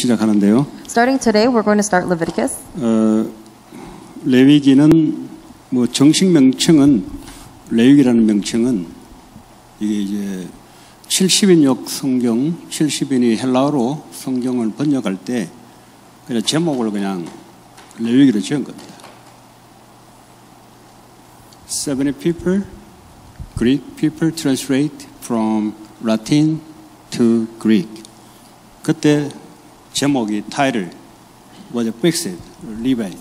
시작하는데요. Starting today, we're going to start Leviticus. 레위기는 뭐 정식 명칭은 레위기라는 명칭은 이게 이제 70인역 성경, 70인이 헬라어로 성경을 번역할 때 그냥 제목을 그냥 레위기로 지은 겁니다. 70 people, Greek people translate from Latin to Greek. 그때 제목이 타이틀 was fixed, Levite.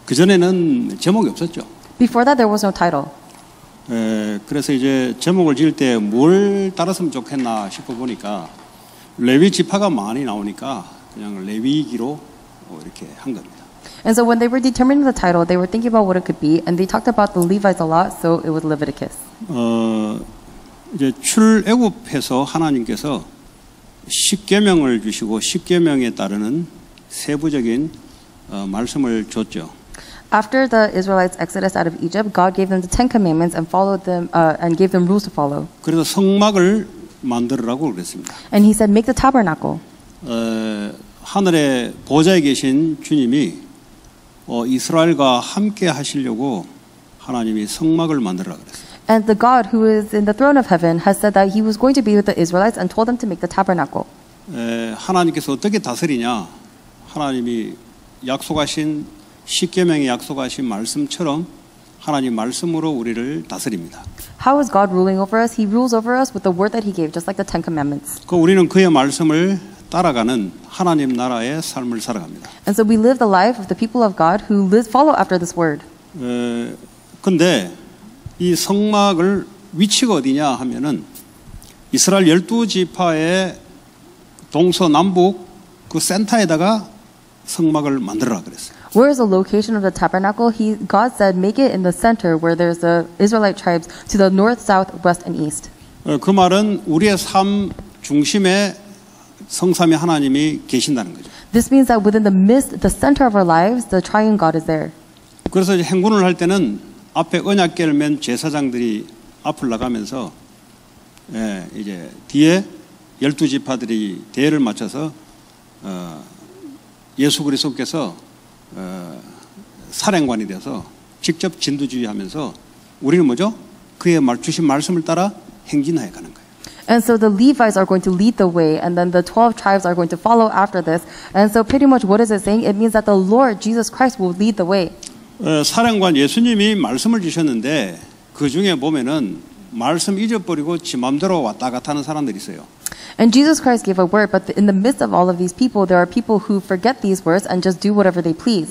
그 전에는 제목이 없었죠. Before that, there was no title. 그래서 이제 제목을 지을 때 뭘 따랐으면 좋겠나 싶어 보니까 레위 지파가 많이 나오니까 그냥 레위기로 이렇게 한 겁니다. And so when they were determining the title, they were thinking about what it could be, and they talked about the Levites a lot, so it was Leviticus. 이제 출애굽해서 하나님께서 십계명을 주시고 십계명에 따르는 세부적인 말씀을 줬죠. After the Israelites exodus out of Egypt, God gave them the Ten Commandments and followed them and gave them rules to follow. 그래서 성막을 만들으라고 그랬습니다. And He said, "Make the tabernacle." 하늘의 보좌에 계신 주님이 이스라엘과 함께 하시려고 하나님이 성막을 만들으라 그랬어요. And the God who is in the throne of heaven has said that He was going to be with the Israelites and told them to make the tabernacle. 하나님께서 어떻게 다스리냐? 하나님이 약속하신 십계명에 약속하신 말씀처럼 하나님 말씀으로 우리를 다스립니다. How is God ruling over us? He rules over us with the word that He gave, just like the Ten Commandments. 우리는 그의 말씀을 따라가는 하나님 나라의 삶을 살아갑니다. And so we live the life of the people of God who follow after this word. 근데 이 성막을 위치가 어디냐 하면은 이스라엘 12지파의 동서남북 그 센터에다가 성막을 만들어라 그랬어요. Where is the location of the tabernacle? God said, make it in the center where there's the Israelite tribes to the north, south, west, and east. 그 말은 우리의 삶 중심에 성삼위 하나님이 계신다는 거죠. This means that within the midst, the center of our lives, the triune God is there. 그래서 이제 행군을 할 때는 앞에 언약궤를 맨 제사장들이 앞을 나가면서 이제 뒤에 12지파들이 대를 맞춰서 예수 그리스도께서 사령관이 되어서 직접 진두지휘하면서 우리는 뭐죠? 그의 주신 말씀을 따라 행진하여 가는 거예요. And so the Levites are going to lead the way, and then the 12 tribes are going to follow after this. And so pretty much what is it saying? It means that the Lord Jesus Christ will lead the way. 사령관 예수님이 말씀을 주셨는데 그 중에 보면은 말씀 잊어버리고 지 맘대로 왔다 갔다 하는 사람들이 있어요. And Jesus Christ gave a word, but in the midst of all of these people, there are people who forget these words and just do whatever they please.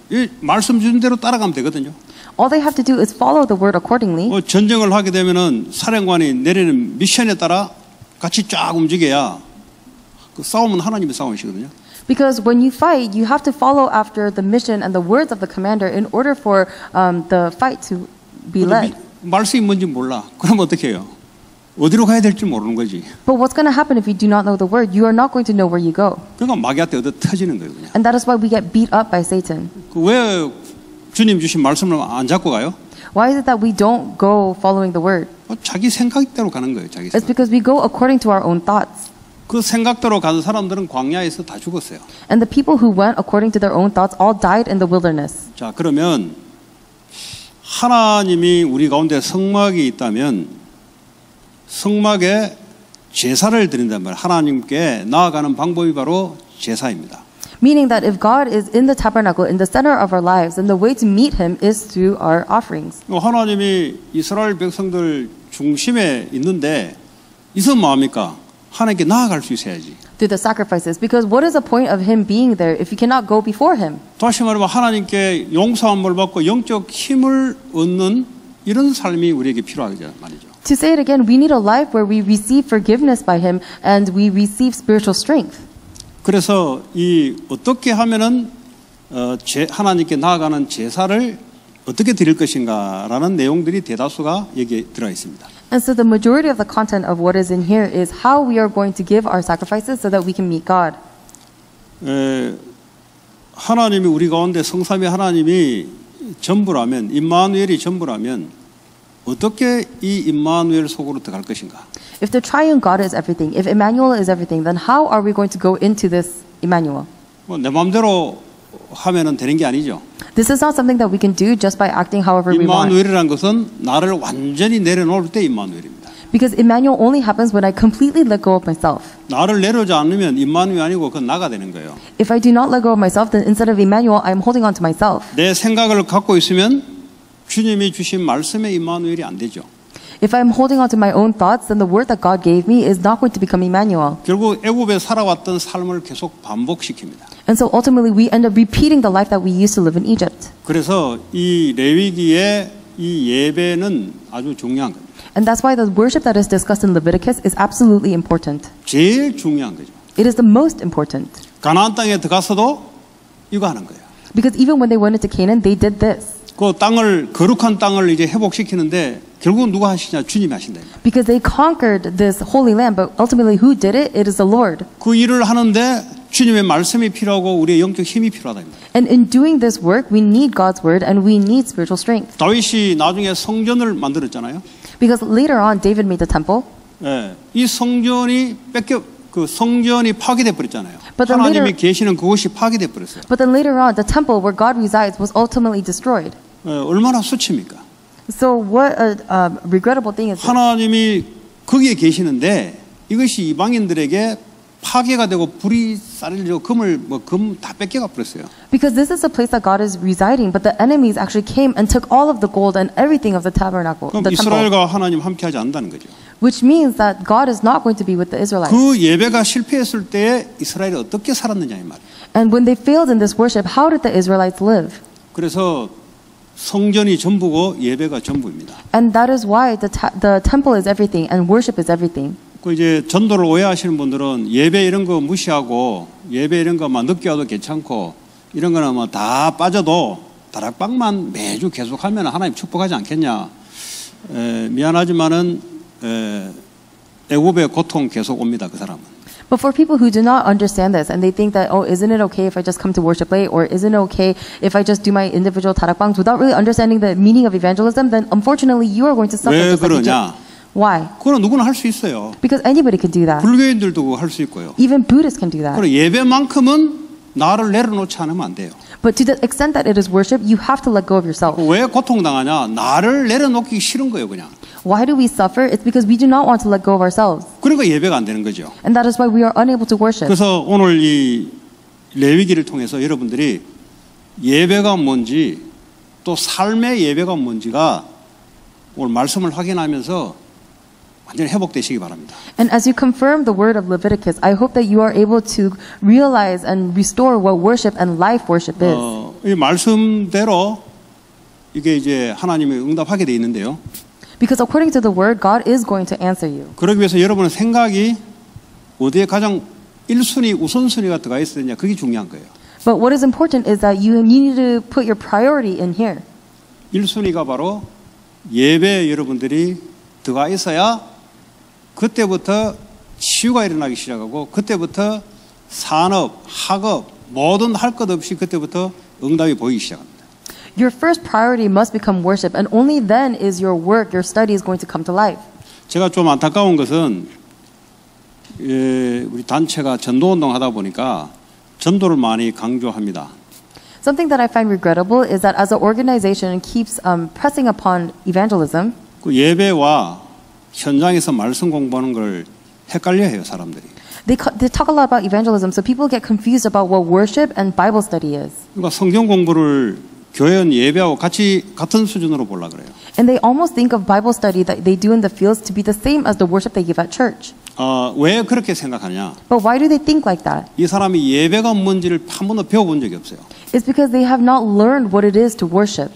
이 말씀 주는 대로 따라가면 되거든요. All they have to do is follow the word accordingly. 전쟁을 하게 되면은 사령관이 내리는 미션에 따라 같이 쫙 움직여야 그 싸움은 하나님의 싸움이시거든요. Because when you fight, you have to follow after the mission and the words of the commander in order for the fight to be led. 말씀이 뭔지 몰라. 그럼 어떻게 해요? 어디로 가야 될지 모르는 거지. But what's going to happen if you do not know the word? You are not going to know where you go. 그러니까 마귀한테 얻어 터지는 거예요, 그냥. And that is why we get beat up by Satan. 왜 주님 주신 말씀을 안 잡고 가요? Why is it that we don't go following the word? 자기 생각대로 가는 거예요, 자기 It's 생각. because we go according to our own thoughts. 그 생각대로 가는 사람들은 광야에서 다 죽었어요. And the people who went according to their own thoughts all died in the wilderness. 자, 그러면 하나님이 우리 가운데 성막이 있다면 성막에 제사를 드린단 말이에요. 하나님께 나아가는 방법이 바로 제사입니다. Meaning that if God is in the tabernacle, in the center of our lives, then the way to meet Him is through our offerings. 하나님이 이스라엘 백성들 중심에 있는데 있으면 뭐합니까? 하나님께 나아갈 수 있어야지. Through the sacrifices. Because what is the point of Him being there if you cannot go before Him? 다시 말하면 하나님께 용서함을 받고 영적 힘을 얻는 이런 삶이 우리에게 필요하죠, 말이죠. To say it again, we need a life where we receive forgiveness by Him and we receive spiritual strength. 그래서 이 어떻게 하면은 하나님께 나아가는 제사를 어떻게 드릴 것인가라는 내용들이 대다수가 여기에 들어 있습니다. And so the majority of the content of what is in here is how we are going to give our sacrifices so that we can meet God. 하나님이 우리 가운데 성삼위 하나님이 전부라면 임마누엘이 전부라면 어떻게 이 임마누엘 속으로 들어갈 것인가? If the triune God is everything, if Emmanuel is everything, then how are we going to go into this Emmanuel? 뭐 내 마음대로 하면은 되는 게 아니죠. This is not something that we can do just by acting however we want. 임마누엘이라는 것은 나를 완전히 내려놓을 때 임마누엘입니다. Because Emmanuel only happens when I completely let go of myself. 나를 내려오지 않으면 임마누엘이 아니고 그건 나가 되는 거예요. If I do not let go of myself, then instead of Emmanuel, I'm holding on to myself. 내 생각을 갖고 있으면 주님이 주신 말씀의 임마누엘이 안 되죠. If I'm holding on to my own thoughts, then the word that God gave me is not going to become Emmanuel. 결국 애굽에 살아왔던 삶을 계속 반복시킵니다. And so ultimately, we end up repeating the life that we used to live in Egypt. 그래서 이 레위기의 이 예배는 아주 중요한 겁니다. And that's why the worship that is discussed in Leviticus is absolutely important. 제일 중요한 거죠. It is the most important. 가나안 땅에 들어가서도 이거 하는 거예요. Because even when they went into Canaan, they did this. 그 땅을 거룩한 땅을 이제 회복시키는데 결국은 누가 하시냐? 주님이 하신다. Because they conquered this holy land, but ultimately who did it? It is the Lord. 그 일을 하는데 주님의 말씀이 필요하고 우리의 영적 힘이 필요하다. And in doing this work, we need God's word and we need spiritual strength. 다윗이 나중에 성전을 만들었잖아요. Because later on, David made the temple. 예, 이 성전이 그 성전이 파괴돼 버렸잖아요. But then 하나님이 later- 계시는 그곳이 파괴돼 버렸어요. But then later on, the temple where God resides was ultimately destroyed. 예, 얼마나 수치입니까? So what a regrettable thing is this? 하나님이 거기에 계시는데 이것이 이방인들에게 파괴가 되고 불이 쌓이려 금을 금 다 뺏겨가 버렸어요. Because this is a place that God is residing, but the enemies actually came and took all of the gold and everything of the tabernacle, 그럼 the temple. 이스라엘과 하나님 함께하지 않는다는 거죠. Which means that God is not going to be with the Israelites. 그 예배가 실패했을 때 이스라엘이 어떻게 살았느냐 이 말이에요. And when they failed in this worship, how did the Israelites live? 그래서 성전이 전부고 예배가 전부입니다. And that is why the temple is everything and worship is everything. 그 이제 전도를 오해하시는 분들은 예배 이런 거 무시하고 예배 이런 거만 늦게 와도 괜찮고 이런 거는 뭐 다 빠져도 다락방만 매주 계속하면 하나님 축복하지 않겠냐. 미안하지만은 애굽의 고통 계속 옵니다. 그 사람은. But for people who do not understand this and they think that, oh, isn't it okay if I just come to worship late, or isn't it okay if I just do my individual tarakbangs without really understanding the meaning of evangelism, then unfortunately you are going to suffer 왜 just like 그러냐? Egypt. Why? 그거는 누구나 할 수 있어요. Because anybody can do that. 불교인들도 할 수 있고요. Even Buddhists can do that. 그리고 예배만큼은 나를 내려놓지 않으면 안 돼요. But to the extent that it is worship, you have to let go of yourself. 왜 고통당하냐? 나를 내려놓기 싫은 거예요, 그냥. Why do we suffer? It's because we do not want to let go of ourselves. 그러니까 예배가 안 되는 거죠. And that is why we are unable to worship. 그래서 오늘 이 레위기를 통해서 여러분들이 예배가 뭔지 또 삶의 예배가 뭔지가 오늘 말씀을 확인하면서 완전히 회복되시기 바랍니다. And as you confirm the word of Leviticus, I hope that you are able to realize and restore what worship and life worship is. 이 말씀대로 이게 이제 하나님이 응답하게 돼 있는데요. Because according to the word, God is going to answer you. 그러기 위해서 여러분의 생각이 어디에 가장 1순위, 우선순위가 들어가 있어야 되냐, 그게 중요한 거예요. But what is important is that you need to put your priority in here. 1순위가 바로 예배에 여러분들이 들어가 있어야 그때부터 치유가 일어나기 시작하고 그때부터 산업, 학업, 뭐든 할 것 없이 그때부터 응답이 보이기 시작합니다. Your first priority must become worship, and only then is your work, your study is going to come to life. 제가 좀 안타까운 것은 우리 단체가 전도운동 하다 보니까 전도를 많이 강조합니다. Something that I find regrettable is that as an organization keeps pressing upon evangelism, 그 예배와 현장에서 말씀 공부하는 걸 헷갈려해요, 사람들이. they talk a lot about evangelism, so people get confused about what worship and Bible study is. 그러니까 성경 공부를 교회원 예배하고 같은 수준으로 보려 그래요. And they almost think of Bible study that they do in the fields to be the same as the worship they give at church. 왜 그렇게 생각하냐? But why do they think like that? 이 사람이 예배가 뭔지를 한 번도 배워본 적이 없어요. It's because they have not learned what it is to worship.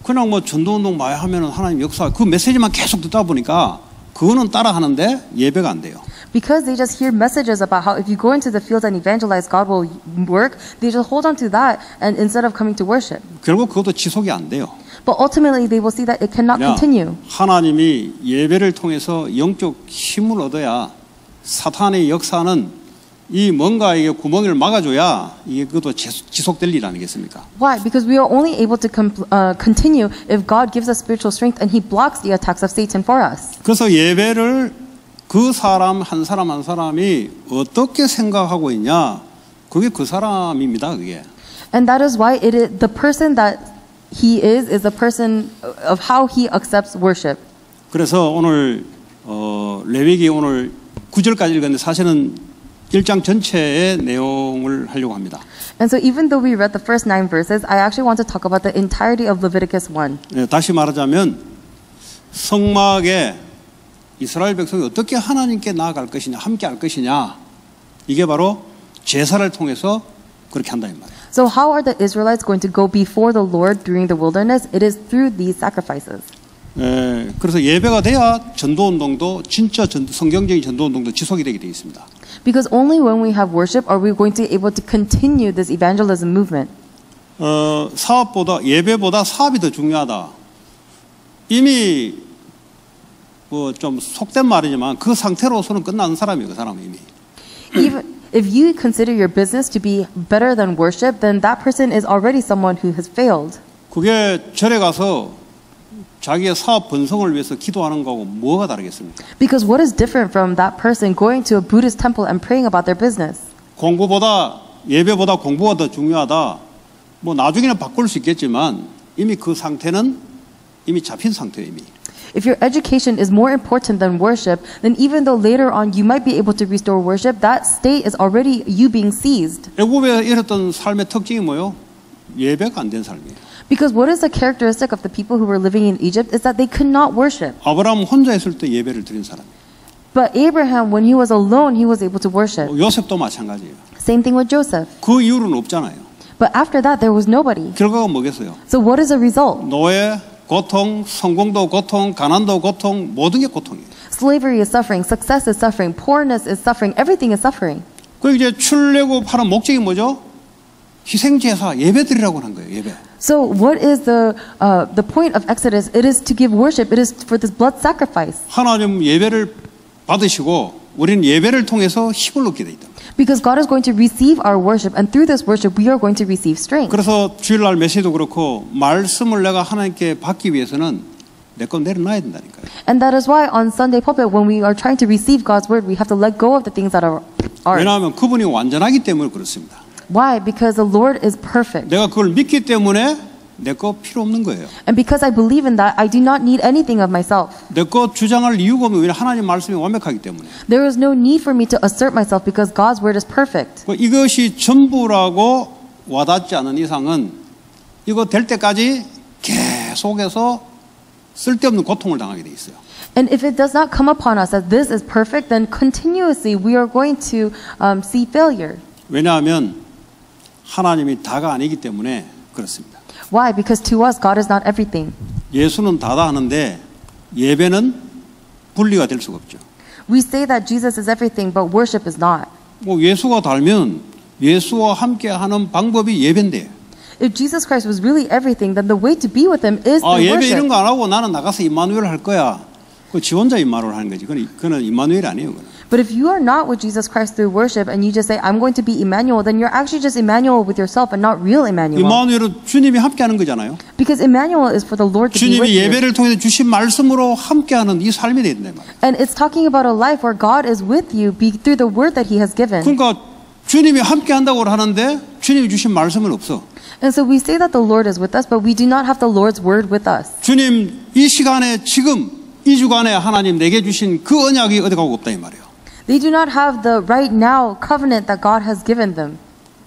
그냥 뭐 전도운동 많이 하면은 하나님 역사 그 메시지만 계속 듣다 보니까 그거는 따라하는데 예배가 안 돼요. Because they just hear messages about how if you go into the fields and evangelize, God will work, they just hold on to that and instead of coming to worship. 결국 그것도 지속이 안 돼요. But ultimately they will see that it cannot continue. 하나님이 예배를 통해서 영적 힘을 얻어야 사탄의 역사는 이 뭔가에게 구멍을 막아줘야 이게 그것도 지속될 일 아니겠습니까? Why? Because we are only able to continue if God gives us spiritual strength and He blocks the attacks of Satan for us. 그래서 예배를 그 사람 한 사람 한 사람이 어떻게 생각하고 있냐, 그게 그 사람입니다. 그게. And that is why it is the person that he is the person of how he accepts worship. 그래서 오늘 레위기 오늘 9절까지 읽었는데 사실은 1장 전체의 내용을 하려고 합니다. And so even though we read the first 9 verses, I actually want to talk about the entirety of Leviticus 1. 네, 다시 말하자면 성막에 이스라엘 백성이 어떻게 하나님께 나아갈 것이냐, 함께 할 것이냐, 이게 바로 제사를 통해서 그렇게 한다 이 말이에요. So how are the Israelites going to go before the Lord during the wilderness? It is through these sacrifices. 그래서 예배가 돼야 전도운동도 진짜 성경적인 전도운동도 지속이 되게 되어 있습니다. Because only when we have worship are we going to be able to continue this evangelism movement. 예배보다 사업이 더 중요하다. 이미 뭐 좀 속된 말이지만 그 상태로서는 끝나는 사람이에요. 그 사람은 이미. Even if you consider your business to be better than worship, then that person is already someone who has failed. 그게 절에 가서 자기의 사업 번성을 위해서 기도하는 거하고 뭐가 다르겠습니까? Because what is different from that person going to a Buddhist temple and praying about their business? 예배보다 공부가 더 중요하다. 뭐 나중에는 바꿀 수 있겠지만 이미 그 상태는 이미 잡힌 상태예요, 이미. If your education is more important than worship, then even though later on you might be able to restore worship, that state is already you being seized. 애굽에 이랬던 삶의 특징이 뭐예요? 예배가 안 된 삶이에요. Because what is the characteristic of the people who were living in Egypt is that they could not worship. 아브라함 혼자 있을 때 예배를 드린 사람이에요. But Abraham, when he was alone, he was able to worship. 요셉도 마찬가지예요. Same thing with Joseph. 그 이후로는 없잖아요. But after that, there was nobody. 결과가 뭐겠어요? So what is the result? 노예, 고통, 성공도 고통, 가난도 고통, 모든 게 고통이에요. Slavery is suffering, success is suffering, poorness is suffering, everything is suffering. 그 이제 출애굽하는 목적이 뭐죠? 희생제사 예배드리라고 하는 거예요. 예배. So what is the point of Exodus? It is to give worship. It is for this blood sacrifice. 하나님 예배를 받으시고 우리는 예배를 통해서 힘을 얻게 돼 있다. Because God is going to receive our worship, and through this worship, we are going to receive strength. 그래서 주일날 메시지도 그렇고 말씀을 내가 하나님께 받기 위해서는 내 거 내려놔야 된다니까요. And that is why on Sunday pulpit, when we are trying to receive God's word, we have to let go of the things that are ours. 왜냐하면 그분이 완전하기 때문에 그렇습니다. Why? Because the Lord is perfect. 내가 그걸 믿기 때문에 내 거 필요 없는 거예요. And because I believe in that, I do not need anything of myself. 내 거 주장할 이유가 없는, 왜냐하면 하나님 말씀이 완벽하기 때문에. There is no need for me to assert myself because God's word is perfect. 이것이 전부라고 와닿지 않은 이상은 이거 될 때까지 계속해서 쓸데없는 고통을 당하게 돼 있어요. And if it does not come upon us that this is perfect, then continuously we are going to see failure. 왜냐하면 하나님이 다가 아니기 때문에 그렇습니다. Why? Because to us, God is not everything. 예수는 다다 하는데 예배는 분리가 될 수가 없죠. We say that Jesus is everything, but worship is not. 뭐 예수가 달면 예수와 함께하는 방법이 예배인데. If Jesus Christ was really everything, then the way to be with Him is through 예배 이런 worship. 거 안 하고 나는 나가서 임마누엘 할 거야. 그 지 혼자 임마누엘 하는 거지. 그는 임마누엘이 아니에요. 그는. But if you are not with Jesus Christ through worship and you just say, I'm going to be Emmanuel, then you're actually just Emmanuel with yourself and not real Emmanuel. 임마누엘은 주님이 함께하는 거잖아요. Because Emmanuel is for the Lord to be with 주님이 you. 예배를 통해서 주신 말씀으로 함께하는 이 삶이 되야 된다 말이에요. And it's talking about a life where God is with you through the word that He has given. 그러니까 주님이 함께한다고 하는데 주님이 주신 말씀은 없어. And so we say that the Lord is with us, but we do not have the Lord's word with us. 주님 이 시간에 지금 이 주간에 하나님 내게 주신 그 언약이 어디 가고 없다 이 말이에요. They do not have the right now covenant that God has given them.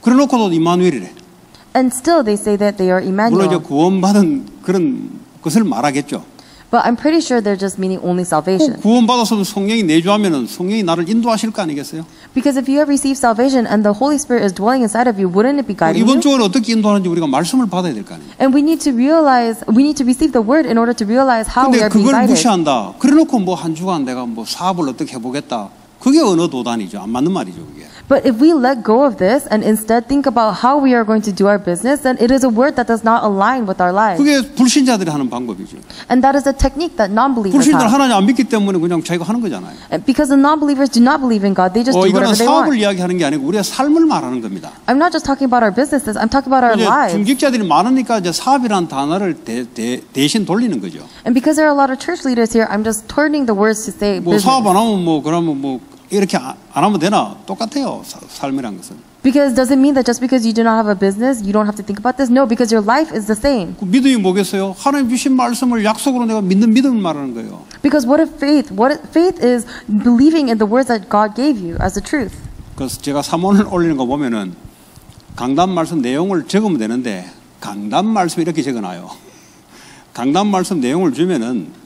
그래놓고도 임마누엘이래. And still they say that they are 물론 이제 Emmanuel. 구원받은 그런 것을 말하겠죠. But I'm pretty sure they're just meaning only salvation. 구원받았으면 성령이 내주하면은 성령이 나를 인도하실 거 아니겠어요? Because if you have received salvation and the Holy Spirit is dwelling inside of you, wouldn't it be guiding 이번 you? 주는 어떻게 인도하는지 우리가 말씀을 받아야 될 거 아니에요. And we need to receive the word in order to realize how we 근데 are being 그걸 guided. 무시한다. 그래놓고 뭐 한 주간 내가 뭐 사업을 어떻게 해보겠다. 그게 어느 도단이죠. 안 맞는 말이죠, 그게. But if we let go of this and instead think about how we are going to do our business, then it is a word that does not align with our lives. 그게 불신자들이 하는 방법이죠. And that is a technique that non-believers 불신자들 have. 하나님 안 믿기 때문에 그냥 자기가 하는 거잖아요. And because the non-believers do not believe in God, they just do 이거는 whatever they 사업을 want. 이야기하는 게 아니고 우리의 삶을 말하는 겁니다. I'm not just talking about our businesses, I'm talking about our 이제 lives. 중직자들이 많으니까 이제 사업이라는 단어를 대신 돌리는 거죠. And because there are a lot of church leaders here, I'm just turning the words to say 뭐 business. 사업 안 하면 뭐 그러면 뭐 이렇게 안 하면 되나? 똑같아요. 삶이란 것은. Because does it mean that just because you do not have a business, you don't have to think about this? No, because your life is the same. 그 믿음이 뭐겠어요? 하나님 주신 말씀을 약속으로 내가 믿는 믿음을 말하는 거예요. Because what if faith? Faith is believing in the words that God gave you as the truth. 그래서 제가 사문을 올리는 거 보면은 강단 말씀 내용을 적으면 되는데 강단 말씀 이렇게 적어놔요. 강단 말씀 내용을 주면은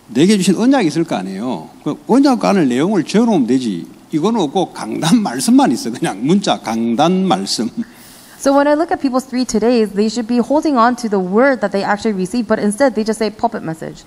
내게 주신 언약이 있을 거 아니에요. 그 언약 안을 내용을 적어놓으면 되지. 이거는 없고 강단 말씀만 있어. 그냥 문자 강단 말씀. So when I look at people's 3 todays, they should be holding on to the word that they actually received, but instead they just say pulpit message.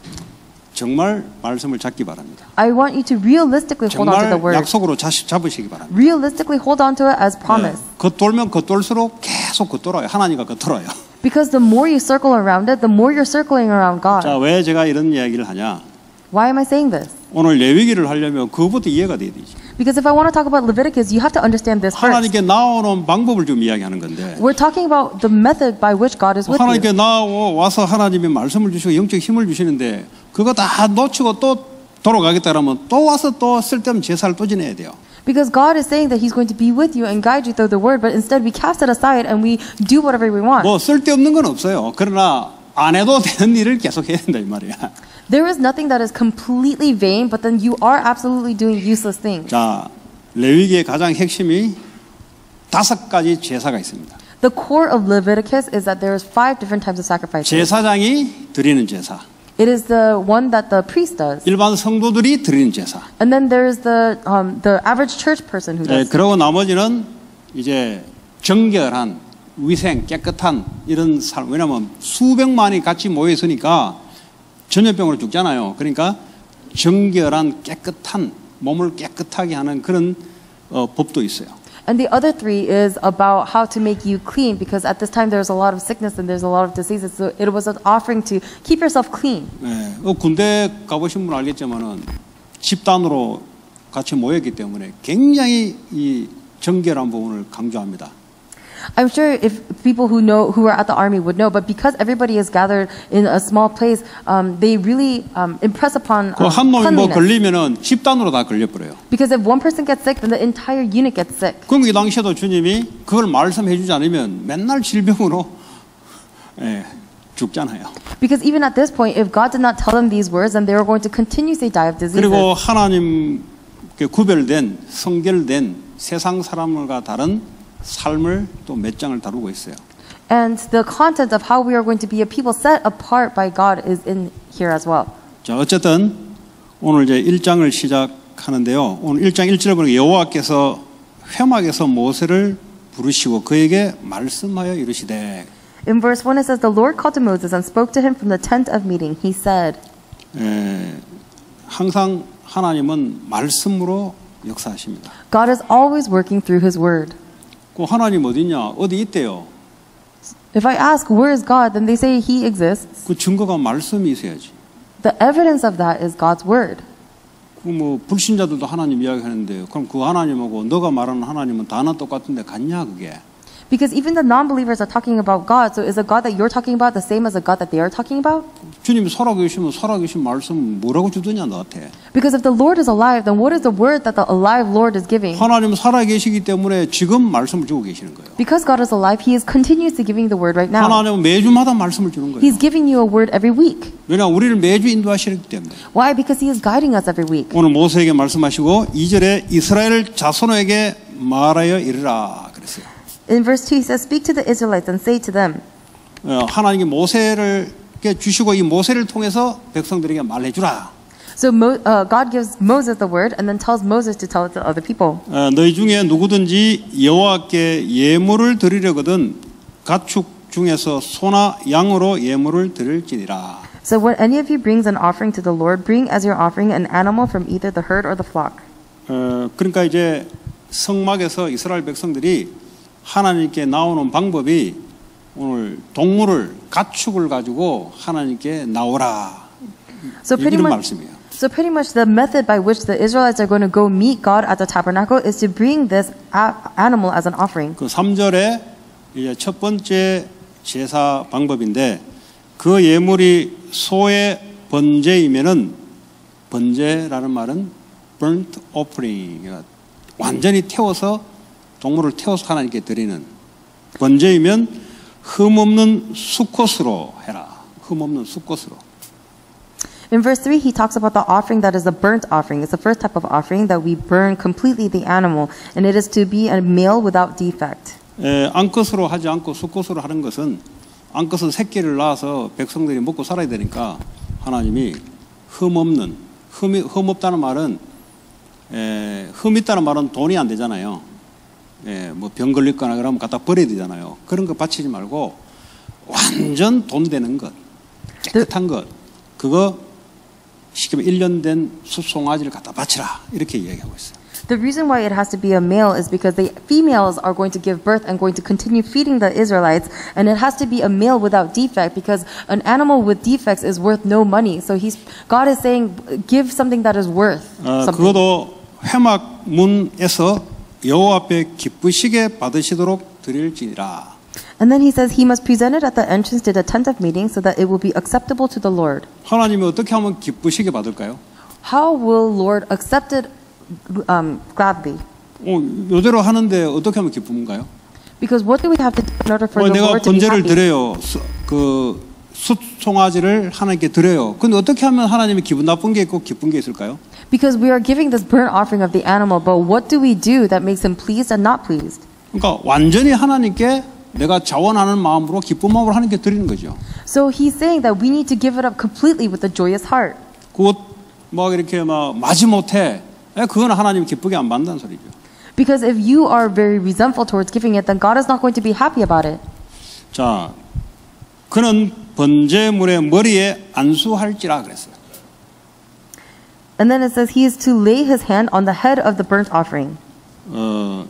정말 말씀을 잡기 바랍니다. I want you to realistically hold on to the 정말 word. 약속으로 잡으시기 바랍니다. Realistically hold on to it as promise. 겉돌면 겉돌수록 계속 겉돌아요. 하나님과 겉돌아요. Because the more you circle around it, the more you're circling around God. 자, 왜 제가 이런 이야기를 하냐? Why am I saying this? 오늘 레위기를 하려면 그것부터 이해가 돼야 되지. Because if I want to talk about Leviticus, you have to understand this first. 하나님께 나오는 방법을 좀 이야기하는 건데. We're talking about the method by which God is with 하나님께 you. 와서 하나님이 말씀을 주시고 영적 힘을 주시는데 그거 다 놓치고 또 돌아가겠다 그러면 또 와서 또 쓸데없는 제사를 또 지내야 돼요. Because God is saying that He's going to be with you and guide you through the word, but instead we cast it aside and we do whatever we want. 뭐 쓸데없는 건 없어요. 그러나 안 해도 되는 일을 계속 해야 된다 이 말이야. There is nothing that is completely vain, but then you are absolutely doing useless things. 자, 레위기의 가장 핵심이 5가지 제사가 있습니다. The core of Leviticus is that there is 5 different types of sacrifices. 제사장이 드리는 제사, It is the one that the priest does, 일반 성도들이 드리는 제사. and then there is the average church person who does. 그리고 나머지는 이제 정결한 위생 깨끗한 이런 삶. 왜냐하면 수백만이 같이 모여 있으니까 전염병으로 죽잖아요. 그러니까 정결한 깨끗한 몸을 깨끗하게 하는 그런 법도 있어요. And the other 3 is about how to make you clean, because at this time there's a lot of sickness and there's a lot of diseases. So it was an offering to keep yourself clean. 네, 군대 가보신 분 알겠지만은 집단으로 같이 모였기 때문에 굉장히 이 정결한 부분을 강조합니다. I'm sure if people who are at the army would know, but because everybody is gathered in a small place, they really impress upon 그 한 놈이 뭐 cleanliness. 걸리면은 집단으로 다 걸려버려요. Because if one person gets sick, then the entire unit gets sick. 그럼 이 당시에도 주님이 그걸 말씀해주지 않으면 맨날 질병으로 죽잖아요. Because even at this point, if God did not tell them these words, then they were going to continuously die of diseases. 그리고 하나님께 구별된 성결된 세상 사람들과 다른 삶을 또 몇 장을 다루고 있어요. And the content of how we are going to be a people set apart by God is in here as well. 자, 어쨌든 오늘 이제 1장을 시작하는데요. 오늘 1장 1절을 보니까 여호와께서 회막에서 모세를 부르시고 그에게 말씀하여 이르시되. In verse 1 it says, The Lord called to Moses and spoke to him from the tent of meeting. He said, 항상 하나님은 말씀으로 역사하십니다. God is always working through His word. 그 하나님 어디 있냐? 어디 있대요? If I ask, where is God? Then they say He exists. 그 증거가 말씀이 있어야지. The evidence of that is God's word. 그 뭐 불신자들도 하나님 이야기하는데 그럼 그 하나님하고 너가 말하는 하나님은 단어 똑같은데 같냐 그게? Because even the non-believers are talking about God. So is the God that you're talking about the same as the God that they are talking about? 주님이 살아계시면 살아계신 말씀 뭐라고 주더냐 너한테? Because if the Lord is alive, then what is the word that the alive Lord is giving? 하나님은 살아계시기 때문에 지금 말씀을 주고 계시는 거예요. Because God is alive, He is continuously giving the word right now. 하나님은 매주마다 말씀을 주는 거예요. He's giving you a word every week. 왜냐 우리를 매주 인도하시기 때문에. Why? Because He is guiding us every week. 오늘 모세에게 말씀하시고 2절에 이스라엘 자손에게 말하여 이르라 그랬어요. In verse 2, He says, Speak to the Israelites and say to them. 하나님이 모세를 주시고 이 모세를 통해서 백성들에게 말해주라. So God gives Moses the word and then tells Moses to tell it to other people. 너희 중에 누구든지 여호와께 예물을 드리려거든 가축 중에서 소나 양으로 예물을 드릴지니라. So when any of you brings an offering to the Lord, bring as your offering an animal from either the herd or the flock. 그러니까 이제 성막에서 이스라엘 백성들이 하나님께 나오는 방법이 오늘 동물을 가축을 가지고 하나님께 나오라 So pretty 이런 much, 말씀이에요. so pretty much the method by which the Israelites are going to go meet God at the tabernacle is to bring this animal as an offering. 그 3절에 이제 첫 번째 제사 방법인데 그 예물이 소의 번제이면은 번제라는 말은 burnt offering 완전히 태워서 동물을 태워서 하나님께 드리는 번제이면 흠없는 수컷으로 해라. 흠없는 수컷으로. In verse 3, he talks about the offering that is a burnt offering. It's the first type of offering that we burn completely the animal, and it is to be a male without defect. 암컷으로 하지 않고 수컷으로 하는 것은 암컷은 새끼를 낳아서 백성들이 먹고 살아야 되니까 하나님이 흠없다는 말은 흠 있다는 말은 돈이 안 되잖아요. 뭐 병 걸릴거나 그러면 갖다 버려야 되잖아요. 그런 거 바치지 말고 완전 돈 되는 것, 깨끗한 것, 그거 시키면 1년 된 숫송아지를 갖다 바치라 이렇게 이야기하고 있어요. The reason why it has to be a male is because the females are going to give birth and going to continue feeding the Israelites, and it has to be a male without defect because an animal with defects is worth no money. So God is saying, give something that is worth something. 그것도 회막문에서 여호와 앞에 기쁘시게 받으시도록 드릴지니라. And then he says he must present it at the entrance to the tent of meeting so that it will be acceptable to the Lord. 하나님이 어떻게 하면 기쁘시게 받을까요? How will Lord accept it gladly? 요대로 하는데 어떻게 하면 기쁨인가요? Because what do we have to do in order for the 내가 Lord to be 번제를 happy? 드려요. 그 숫송아지를 하나님께 드려요. 근데 어떻게 하면 하나님이 기분 나쁜 게 있고 기쁜 게 있을까요? Because we are giving this burnt offering of the animal, but what do we do that makes him pleased and not pleased? 그러니까 완전히 하나님께 내가 자원하는 마음으로 기쁜 마음으로 하나님께 드리는 거죠. So he's saying that we need to give it up completely with a joyous heart. 곧 막 이렇게 막 마지못해 그건 하나님 기쁘게 안 받는다는 소리죠. Because if you are very resentful towards giving it, then God is not going to be happy about it. 자, 그는 번제물의 머리에 안수할지라 그랬어요. And then it says he is to lay his hand on the head of the burnt offering.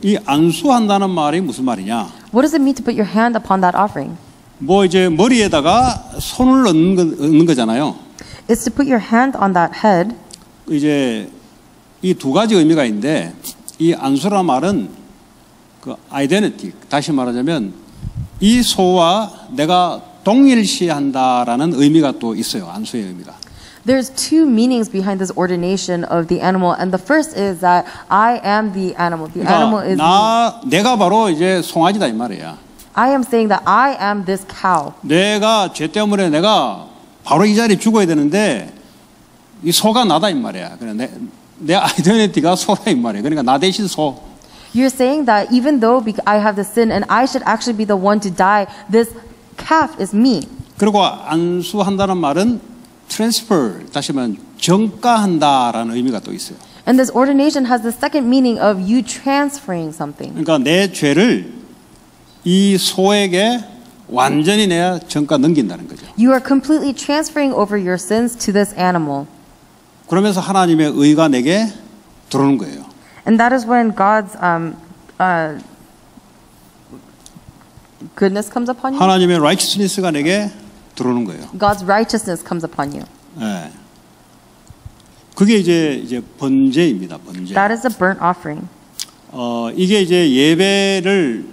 이 안수한다는 말이 무슨 말이냐? What does it mean to put your hand upon that offering? 뭐 이제 머리에다가 손을 넣는 거잖아요. It's to put your hand on that head. 이제 이 두 가지 의미가 있는데 이 안수란 말은 그 아이덴티티 다시 말하자면 이 소와 내가 동일시한다라는 의미가 또 있어요. 안수의 의미가. There's two meanings behind this ordination of the animal, and the first is that I am the animal. The animal is 내가 바로 이제 송아지다 이 말이야. I am saying that I am this cow. 내가 죄 때문에 내가 바로 이 자리에 죽어야 되는데 이 소가 나다 이 말이야. 그래 내 아이덴티티가 소다 이 말이야. 그러니까 나 대신 소. You're saying that even though I have the sin and I should actually be the one to die, this calf is me. 그리고 안수한다는 말은 transfer 다시 말하면 전가한다라는 의미가 또 있어요. And this ordination has the second meaning of you transferring something. 그러니까 내 죄를 이 소에게 완전히 내가 전가 넘긴다는 거죠. You are completely transferring over your sins to this animal. 그러면서 하나님의 의가 내게 들어오는 거예요. And that is when God's goodness comes upon you. 하나님의 righteousness가 내게 들어오는 거예요. God's righteousness comes upon you. 네. 그게 이제 번제입니다. 번제. That is a burnt offering. 이게 이제 예배를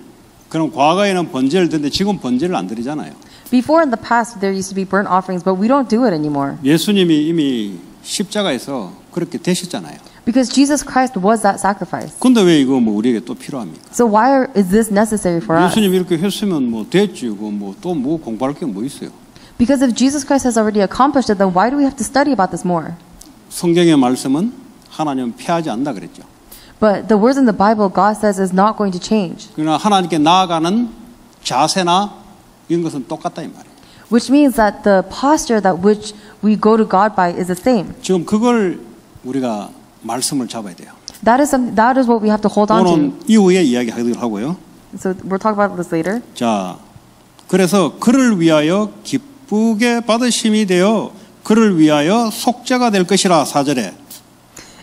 그럼 과거에는 번제를 드는데 지금 번제를 안 드리잖아요. Before in the past there used to be burnt offerings, but we don't do it anymore. 예수님이 이미 십자가에서 그렇게 되셨잖아요. Because Jesus Christ was that sacrifice. 근데 왜 이거 뭐 우리에게 또 필요합니까? So why is this necessary for us? 예수님 이렇게 했으면 뭐 됐지. 뭐 또 뭐 공부할 게 뭐 있어요? Because if Jesus Christ has already accomplished it, then why do we have to study about this more? 성경의 말씀은 하나님은 패하지 않는다 그랬죠. But the words in the Bible, God says, is not going to change. 그러나 하나님께 나아가는 자세나 이런 것은 똑같다 이 말이에요. Which means that the posture that which we go to God by is the same. 지금 그걸 우리가 말씀을 잡아야 돼요. That is what we have to hold on 오늘 to. 이후에 이야기하도록 하고요. So we'll talk about this later. 자, 그래서 그를 위하여 기쁘게 받으심이 되어 그를 위하여 속죄가 될 것이라 4절에.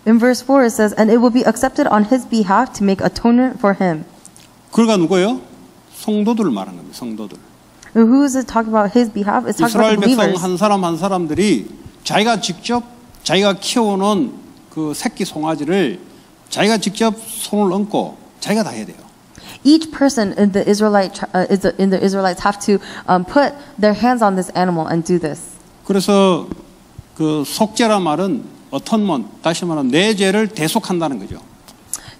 In verse 4 it says, and it will be accepted on his behalf to make atonement for him. 그가 누구예요? 성도들을 말하는 겁니다. 성도들. Who is it talking about his behalf? It's talking 이스라엘 about the 백성 believers. 한 사람 한 사람들이 자기가 직접 자기가 키워오는 그 새끼 송아지를 자기가 직접 손을 얹고 자기가 다 해야 돼요. Each person in the Israelites have to put their hands on this animal and do this. 그래서 그 속죄란 말은 atonement, 다시 말하면 내 죄를 대속한다는 거죠.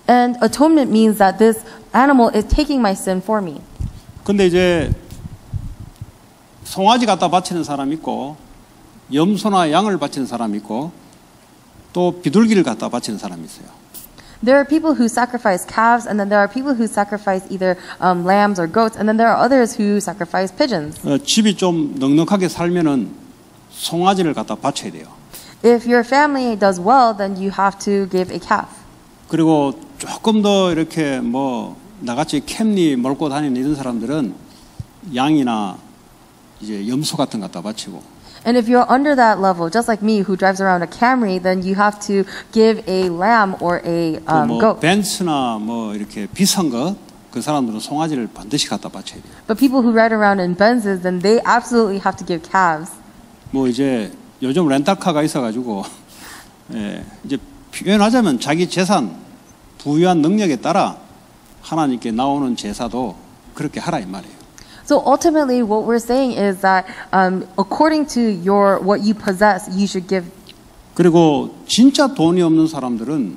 And atonement means that this animal is taking my sin for me. 근데 이제 송아지 갖다 바치는 사람 있고 염소나 양을 바치는 사람 있고 또 비둘기를 갖다 바치는 사람이 있어요. There are people who sacrifice calves, and then there are people who sacrifice either lambs or goats, and then there are others who sacrifice pigeons. 집이 좀 넉넉하게 살면은 송아지를 갖다 바쳐야 돼요. If your family does well, then you have to give a calf. 그리고 조금 더 이렇게 뭐 나같이 캠리 몰고 다니는 이런 사람들은 양이나 이제 염소 같은 거 갖다 바치고. And if you're under that level, just like me, who drives around a Camry, then you have to give a lamb or a 뭐 goat. 벤츠나 뭐 이렇게 비싼 거 그 사람들은 송아지를 반드시 갖다 바쳐야 돼요. But people who ride around in Benzes, then they absolutely have to give calves. 뭐 이제 요즘 렌탈카가 있어가지고 예, 이제 표현하자면 자기 재산 부유한 능력에 따라 하나님께 나오는 제사도 그렇게 하라 이 말이에요. So ultimately, what we're saying is that according to what you possess, you should give. 그리고 진짜 돈이 없는 사람들은